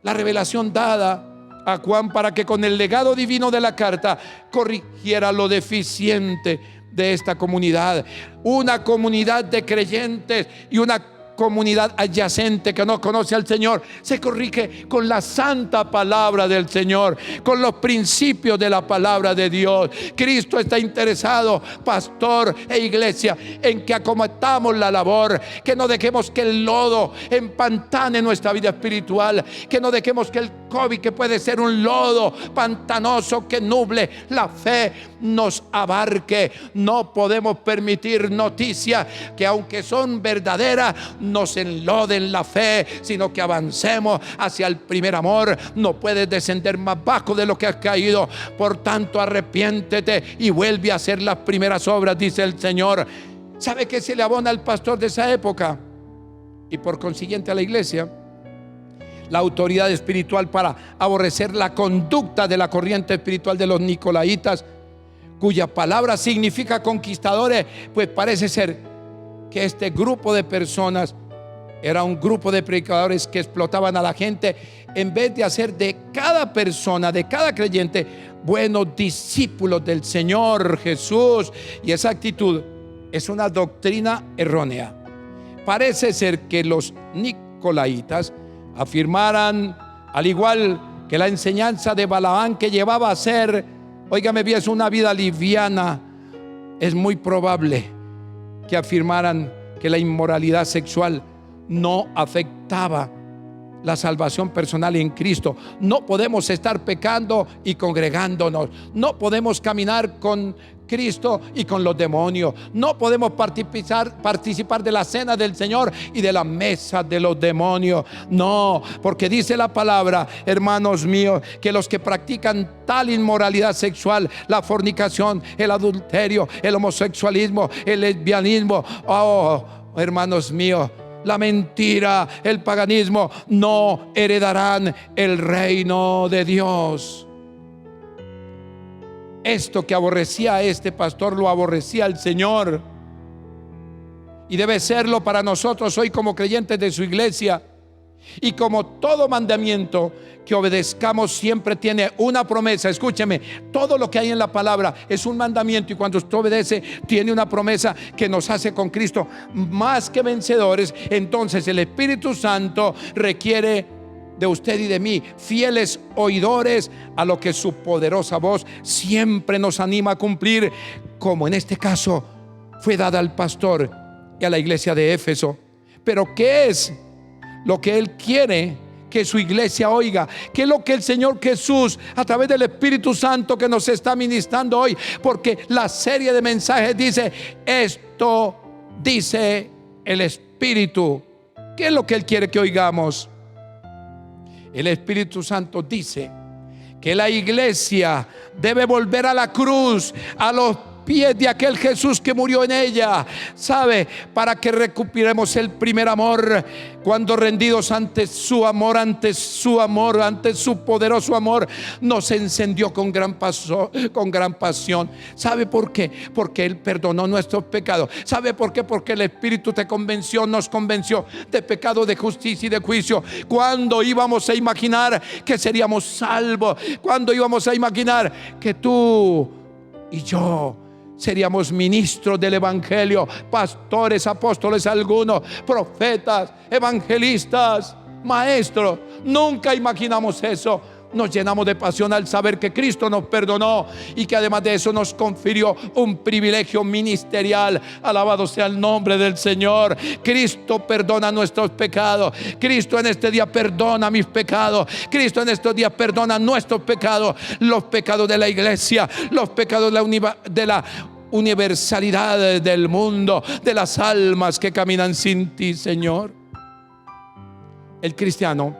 la revelación dada a Juan para que con el legado divino de la carta corrigiera lo deficiente de esta comunidad. Una comunidad de creyentes y una comunidad adyacente que no conoce al Señor se corrige con la santa palabra del Señor, con los principios de la palabra de Dios. Cristo está interesado, pastor e iglesia, en que acometamos la labor, que no dejemos que el lodo empantane nuestra vida espiritual, que no dejemos que el COVID, que puede ser un lodo pantanoso que nuble la fe, nos abarque. No podemos permitir noticias que, aunque son verdaderas, nos enloden la fe, sino que avancemos hacia el primer amor. No puedes descender más bajo de lo que has caído. Por tanto, arrepiéntete y vuelve a hacer las primeras obras, dice el Señor. ¿Sabe qué se le abona al pastor de esa época? Y por consiguiente a la iglesia, la autoridad espiritual para aborrecer la conducta de la corriente espiritual de los nicolaitas, cuya palabra significa conquistadores. Pues parece ser que este grupo de personas era un grupo de predicadores que explotaban a la gente en vez de hacer de cada persona, de cada creyente, buenos discípulos del Señor Jesús. Y esa actitud es una doctrina errónea. Parece ser que los nicolaitas afirmaran, al igual que la enseñanza de Balaán, que llevaba a ser, óigame bien, es una vida liviana. Es muy probable que afirmaran que la inmoralidad sexual no afectaba la salvación personal en Cristo. No podemos estar pecando y congregándonos. No podemos caminar con Cristo y con los demonios. No podemos participar de la cena del Señor y de la mesa de los demonios. No, porque dice la palabra, hermanos míos, que los que practican tal inmoralidad sexual, la fornicación, el adulterio, el homosexualismo, el lesbianismo, oh, hermanos míos, la mentira, el paganismo, no heredarán el reino de Dios. Esto que aborrecía a este pastor, lo aborrecía el Señor, y debe serlo para nosotros hoy como creyentes de su iglesia. Y como todo mandamiento que obedezcamos siempre tiene una promesa. Escúcheme, todo lo que hay en la palabra es un mandamiento, y cuando usted obedece tiene una promesa que nos hace con Cristo más que vencedores. Entonces el Espíritu Santo requiere de usted y de mí, fieles oidores a lo que su poderosa voz siempre nos anima a cumplir, como en este caso fue dada al pastor y a la iglesia de Éfeso. Pero ¿qué es lo que Él quiere que su iglesia oiga? ¿Qué es lo que el Señor Jesús, a través del Espíritu Santo que nos está ministrando hoy? Porque la serie de mensajes dice: esto dice el Espíritu. ¿Qué es lo que Él quiere que oigamos? El Espíritu Santo dice que la iglesia debe volver a la cruz, a los pies de aquel Jesús que murió en ella. ¿Sabe? Para que recuperemos el primer amor, cuando rendidos ante su amor, ante su poderoso amor, nos encendió con gran pasión. ¿Sabe por qué? Porque Él perdonó nuestros pecados. ¿Sabe por qué? Porque el Espíritu nos convenció de pecado, de justicia y de juicio. Cuando íbamos a imaginar que seríamos salvos, cuando íbamos a imaginar que tú y yo seríamos ministros del Evangelio, pastores, apóstoles algunos, profetas, evangelistas, maestros. Nunca imaginamos eso. Nos llenamos de pasión al saber que Cristo nos perdonó y que además de eso nos confirió un privilegio ministerial. Alabado sea el nombre del Señor. Cristo perdona nuestros pecados. Cristo en este día perdona mis pecados. Cristo en estos días perdona nuestros pecados, los pecados de la iglesia, los pecados de la universalidad del mundo, de las almas que caminan sin ti, Señor. El cristiano,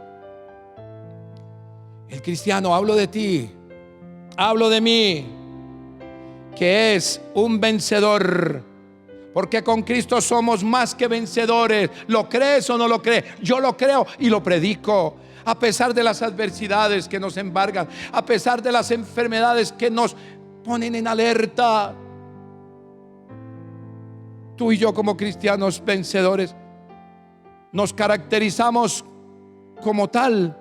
hablo de ti, hablo de mí, que es un vencedor, porque con Cristo somos más que vencedores. ¿Lo crees o no lo crees? Yo lo creo y lo predico. A pesar de las adversidades que nos embargan, a pesar de las enfermedades que nos ponen en alerta, tú y yo como cristianos vencedores nos caracterizamos como tal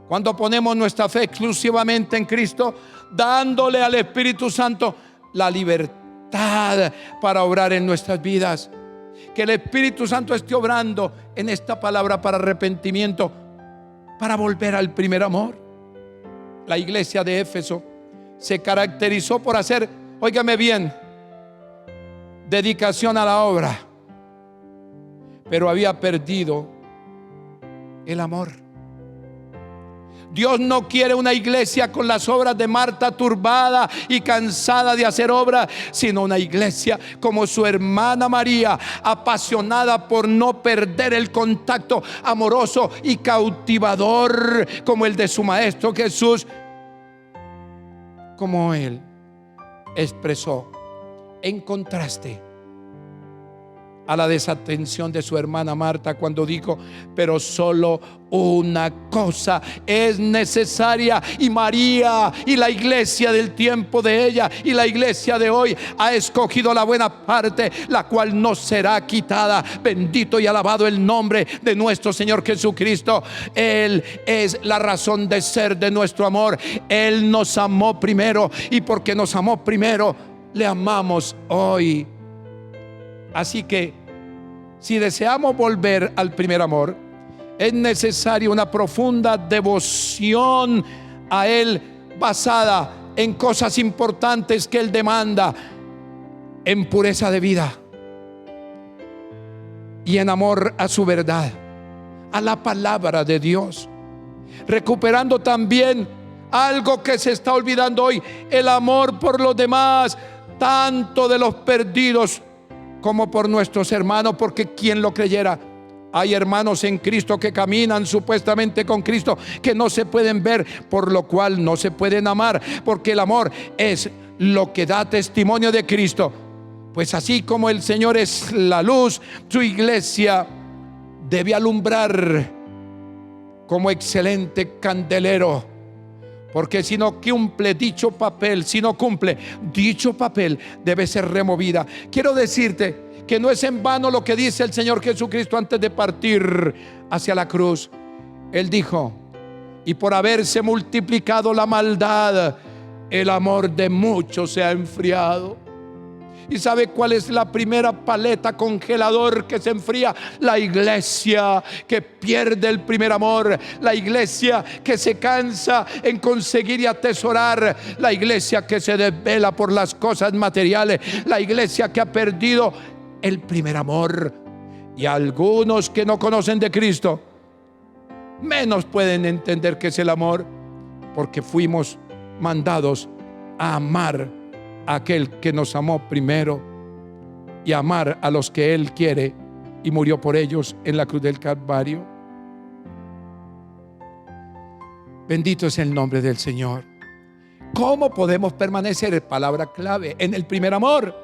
cuando ponemos nuestra fe exclusivamente en Cristo, dándole al Espíritu Santo la libertad para obrar en nuestras vidas. Que el Espíritu Santo esté obrando en esta palabra para arrepentimiento, para volver al primer amor. La iglesia de Éfeso se caracterizó por hacer, óigame bien, dedicación a la obra, pero había perdido el amor. Dios no quiere una iglesia con las obras de Marta, turbada y cansada de hacer obras, sino una iglesia como su hermana María, apasionada por no perder el contacto amoroso y cautivador como el de su maestro Jesús, como él expresó en contraste a la desatención de su hermana Marta cuando dijo: pero solo una cosa es necesaria, y María y la iglesia del tiempo de ella y la iglesia de hoy ha escogido la buena parte, la cual no será quitada. Bendito y alabado el nombre de nuestro Señor Jesucristo. Él es la razón de ser de nuestro amor. Él nos amó primero, y porque nos amó primero, le amamos hoy. Así que si deseamos volver al primer amor, es necesaria una profunda devoción a Él, basada en cosas importantes que Él demanda, en pureza de vida y en amor a su verdad, a la palabra de Dios, recuperando también algo que se está olvidando hoy: el amor por los demás, tanto de los perdidos como por nuestros hermanos, porque quien lo creyera, hay hermanos en Cristo que caminan supuestamente con Cristo, que no se pueden ver, por lo cual no se pueden amar, porque el amor es lo que da testimonio de Cristo. Pues así como el Señor es la luz, su iglesia debe alumbrar como excelente candelero, porque si no cumple dicho papel, debe ser removida. Quiero decirte que no es en vano lo que dice el Señor Jesucristo antes de partir hacia la cruz. Él dijo: y por haberse multiplicado la maldad, el amor de muchos se ha enfriado. ¿Y sabe cuál es la primera paleta congelador que se enfría? La iglesia que pierde el primer amor, la iglesia que se cansa en conseguir y atesorar, la iglesia que se desvela por las cosas materiales, la iglesia que ha perdido el primer amor. Y algunos que no conocen de Cristo menos pueden entender qué es el amor, porque fuimos mandados a amar a aquel que nos amó primero y amar a los que Él quiere y murió por ellos en la cruz del Calvario. Bendito es el nombre del Señor. ¿Cómo podemos permanecer? Palabra clave: en el primer amor,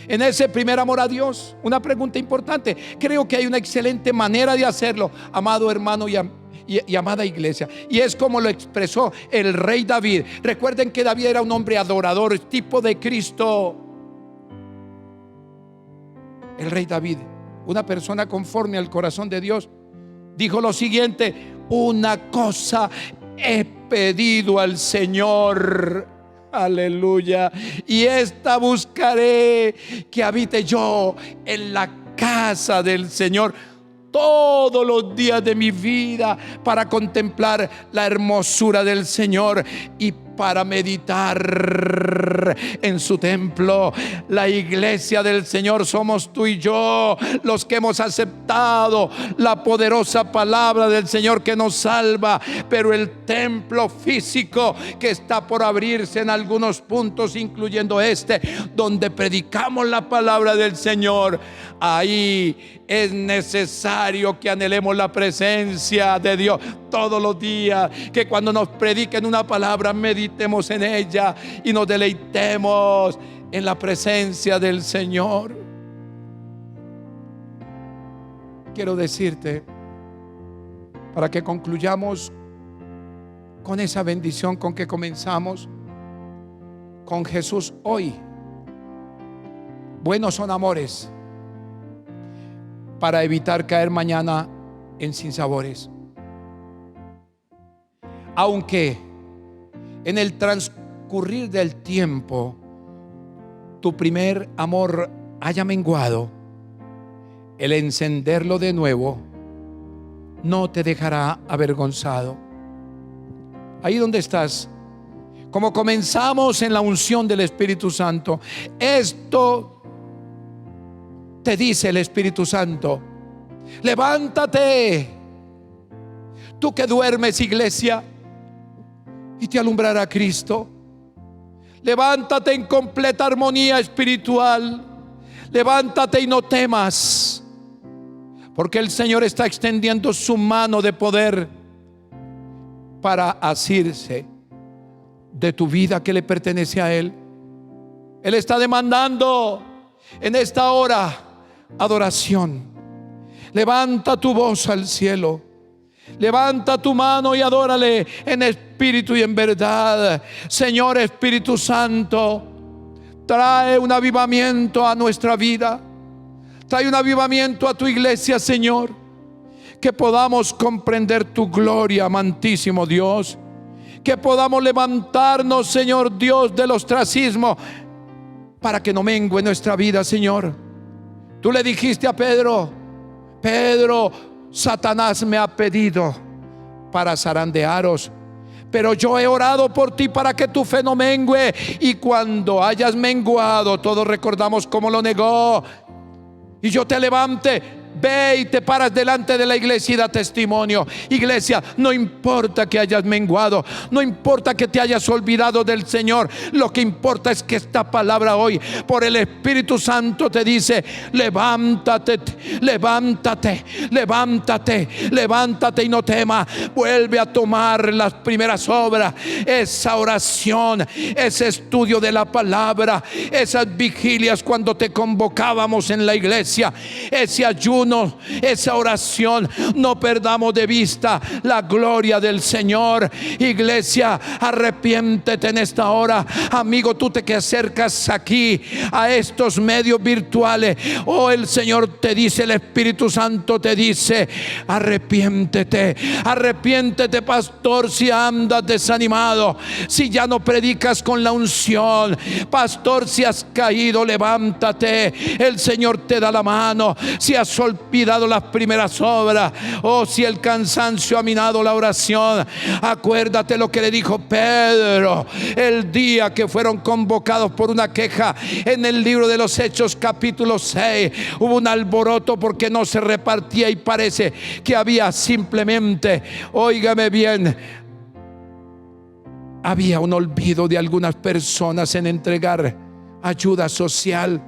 en ese primer amor a Dios. Una pregunta importante. Creo que hay una excelente manera de hacerlo, amado hermano y amada iglesia, y es como lo expresó el rey David. Recuerden que David era un hombre adorador, tipo de Cristo. El rey David, una persona conforme al corazón de Dios, dijo lo siguiente: una cosa he pedido al Señor, aleluya, y esta buscaré, que habite yo en la casa del Señor todos los días de mi vida, para contemplar la hermosura del Señor y para meditar en su templo. La iglesia del Señor somos tú y yo, los que hemos aceptado la poderosa palabra del Señor que nos salva. Pero el templo físico que está por abrirse en algunos puntos, incluyendo este, donde predicamos la palabra del Señor, ahí es necesario que anhelemos la presencia de Dios todos los días, que cuando nos prediquen una palabra meditemos en ella y nos deleitemos en la presencia del Señor. Quiero decirte, para que concluyamos con esa bendición con que comenzamos, con Jesús hoy: buenos son amores, para evitar caer mañana en sinsabores. Aunque en el transcurrir del tiempo tu primer amor haya menguado, el encenderlo de nuevo no te dejará avergonzado. Ahí donde estás, como comenzamos en la unción del Espíritu Santo, esto te dice el Espíritu Santo: levántate, Tú que duermes, iglesia, y te alumbrará Cristo. Levántate en completa armonía espiritual. Levántate y no temas, porque el Señor está extendiendo su mano de poder para asirse de tu vida que le pertenece a Él. Él está demandando en esta hora adoración. Levanta tu voz al cielo. Levanta tu mano y adórale en espíritu y en verdad. Señor Espíritu Santo, trae un avivamiento a nuestra vida. Trae un avivamiento a tu iglesia, Señor. Que podamos comprender tu gloria, amantísimo Dios. Que podamos levantarnos, Señor Dios, del ostracismo, para que no mengue nuestra vida, Señor. Tú le dijiste a Pedro: Pedro, Satanás me ha pedido para zarandearos, pero yo he orado por ti para que tu fe no mengue. Y cuando hayas menguado, todos recordamos cómo lo negó, y yo te levante, ve y te paras delante de la iglesia y da testimonio. Iglesia, no importa que hayas menguado, no importa que te hayas olvidado del Señor. Lo que importa es que esta palabra hoy, por el Espíritu Santo, te dice: levántate, levántate, levántate, levántate y no temas. Vuelve a tomar las primeras obras, esa oración, ese estudio de la palabra, esas vigilias cuando te convocábamos en la iglesia, ese ayuno, esa oración. No perdamos de vista la gloria del Señor. Iglesia, arrepiéntete en esta hora. Amigo, tú te que acercas aquí a estos medios virtuales, el Señor te dice, el Espíritu Santo te dice: arrepiéntete, arrepiéntete, pastor, si andas desanimado, si ya no predicas con la unción, pastor, si has caído, levántate, el Señor te da la mano. Si has olvidado las primeras obras, si el cansancio ha minado la oración, acuérdate lo que le dijo Pedro el día que fueron convocados por una queja. En el libro de los Hechos capítulo 6 hubo un alboroto porque no se repartía, y parece que había simplemente, óigame bien, había un olvido de algunas personas en entregar ayuda social.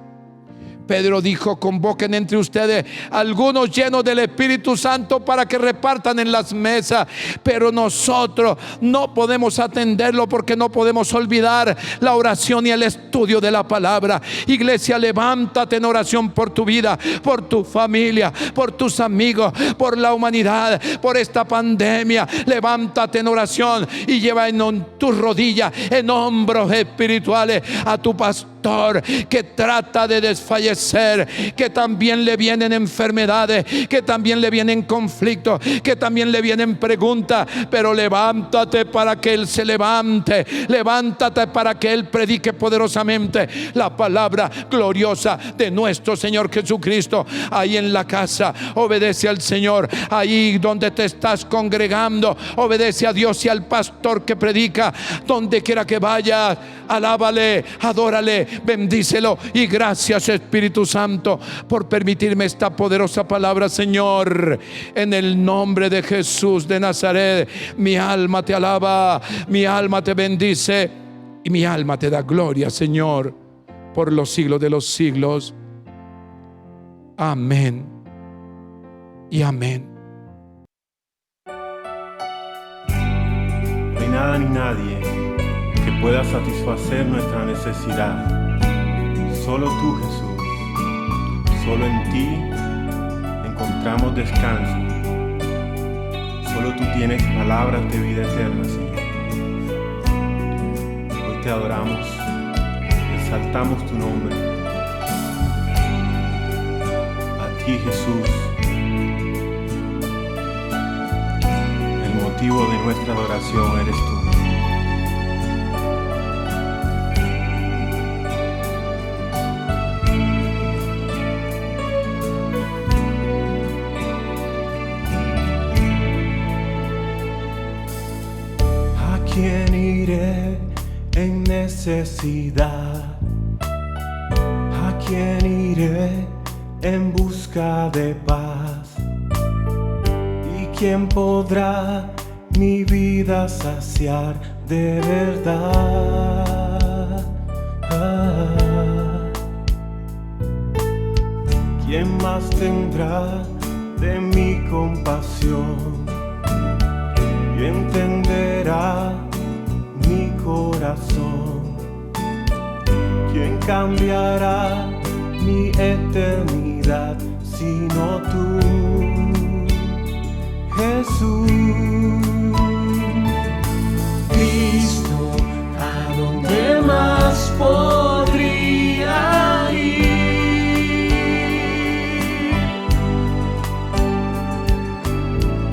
Pedro dijo: convoquen entre ustedes algunos llenos del Espíritu Santo para que repartan en las mesas. Pero nosotros no podemos atenderlo porque no podemos olvidar la oración y el estudio de la palabra. Iglesia, levántate en oración por tu vida, por tu familia, por tus amigos, por la humanidad, por esta pandemia. Levántate en oración y lleva en tus rodillas, en hombros espirituales, a tu pastor que trata de desfallecer, que también le vienen enfermedades, que también le vienen conflictos, que también le vienen preguntas. Pero levántate para que él se levante, levántate para que él predique poderosamente la palabra gloriosa de nuestro Señor Jesucristo. Ahí en la casa, obedece al Señor. Ahí donde te estás congregando, obedece a Dios y al pastor que predica. Donde quiera que vayas, alábale, adórale, bendícelo. Y gracias, Espíritu Santo, por permitirme esta poderosa palabra, Señor. En el nombre de Jesús de Nazaret, mi alma te alaba, mi alma te bendice y mi alma te da gloria, Señor, por los siglos de los siglos. Amén y amén. No hay nada ni nadie que pueda satisfacer nuestra necesidad. Solo tú, Jesús. Solo en ti encontramos descanso. Solo tú tienes palabras de vida eterna, Señor. Hoy te adoramos, exaltamos tu nombre. A ti, Jesús, el motivo de nuestra adoración eres tú. ¿A quién iré en necesidad? ¿A quién iré en busca de paz? ¿Y ¿quién podrá mi vida saciar de verdad? ¿Quién más tendrá de mi compasión y entenderá mi corazón? ¿Quién cambiará mi eternidad sino tú, Jesús? Cristo, ¿a dónde más podría ir?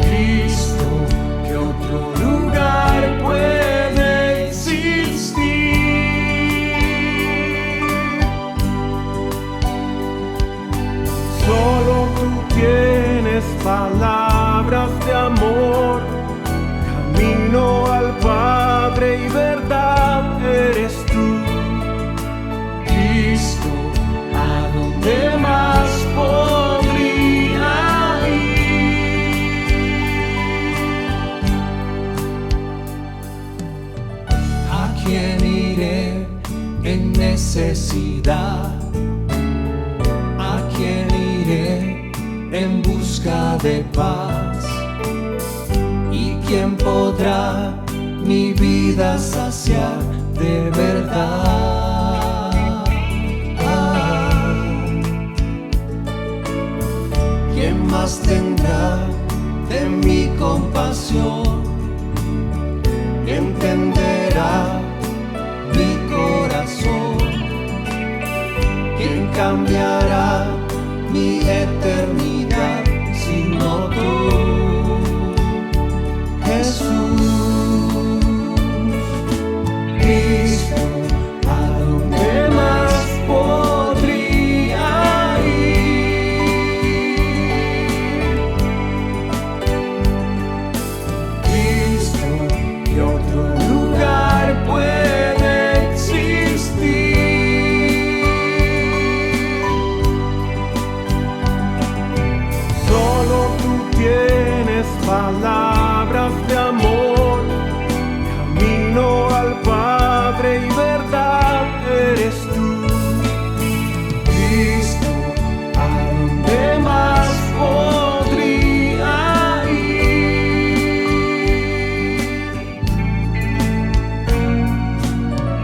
Cristo, ¿qué otro lugar puede existir? Solo tú tienes palabras de amor, camino al Padre y verdad eres tú. Cristo, ¿a dónde más podría ir? ¿A quién iré en necesidad? ¿A quién iré en busca de paz? ¿Y quién podrá mi vida saciar de verdad? ¿Quién más tendrá de mi compasión y entenderá mi corazón? ¿Quién cambiará mi eternidad sino tú, Jesús? Cristo, ¿a dónde más podría ir? Cristo, ¿qué otro lugar puede existir? Solo tú tienes palabras de amor, camino al Padre y verdad eres tú. Cristo, ¿a dónde más podría ir?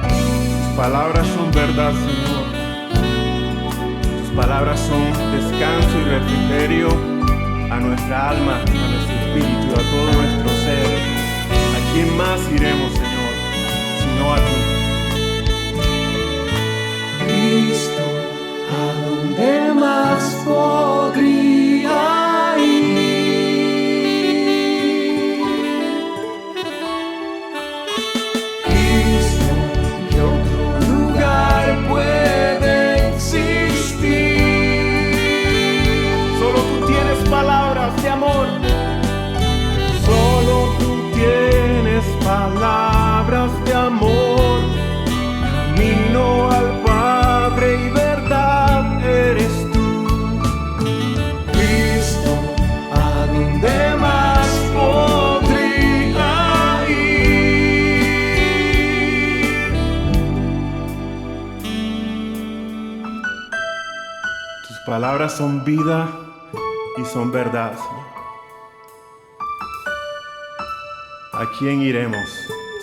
Tus palabras son verdad, Señor. Tus palabras son descanso y refrigerio a nuestra alma, a nuestro espíritu y a todo nuestro ser. ¿A quién más iremos, Señor, sino a ti? Cristo, ¿a dónde más podría ir? Cristo, ¿qué otro lugar puede existir? Solo tú tienes palabras de amor. Solo tú tienes palabras de amor, camino al Padre y verdad eres tú. Cristo, ¿a dónde más podría ir? Tus palabras son vida y son verdad, Señor. ¿A quién iremos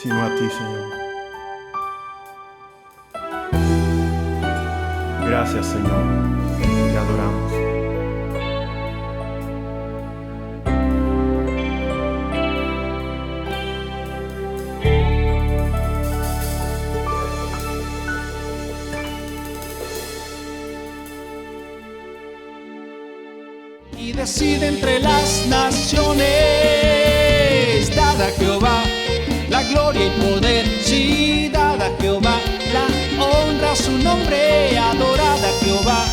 sino a ti, Señor? Gracias, Señor. Te adoramos. Y decide entre las naciones, dada a Jehová la gloria y poder, sí, dada a Jehová la honra, su nombre, adorada a Jehová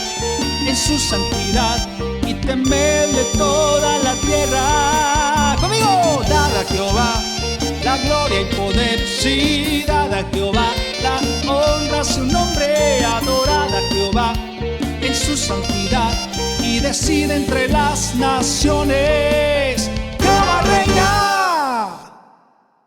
en su santidad y temerle toda la tierra. Conmigo, dada a Jehová la gloria y poder, sí, dada a Jehová la honra, su nombre, adorada a Jehová en su santidad. Y decide entre las naciones,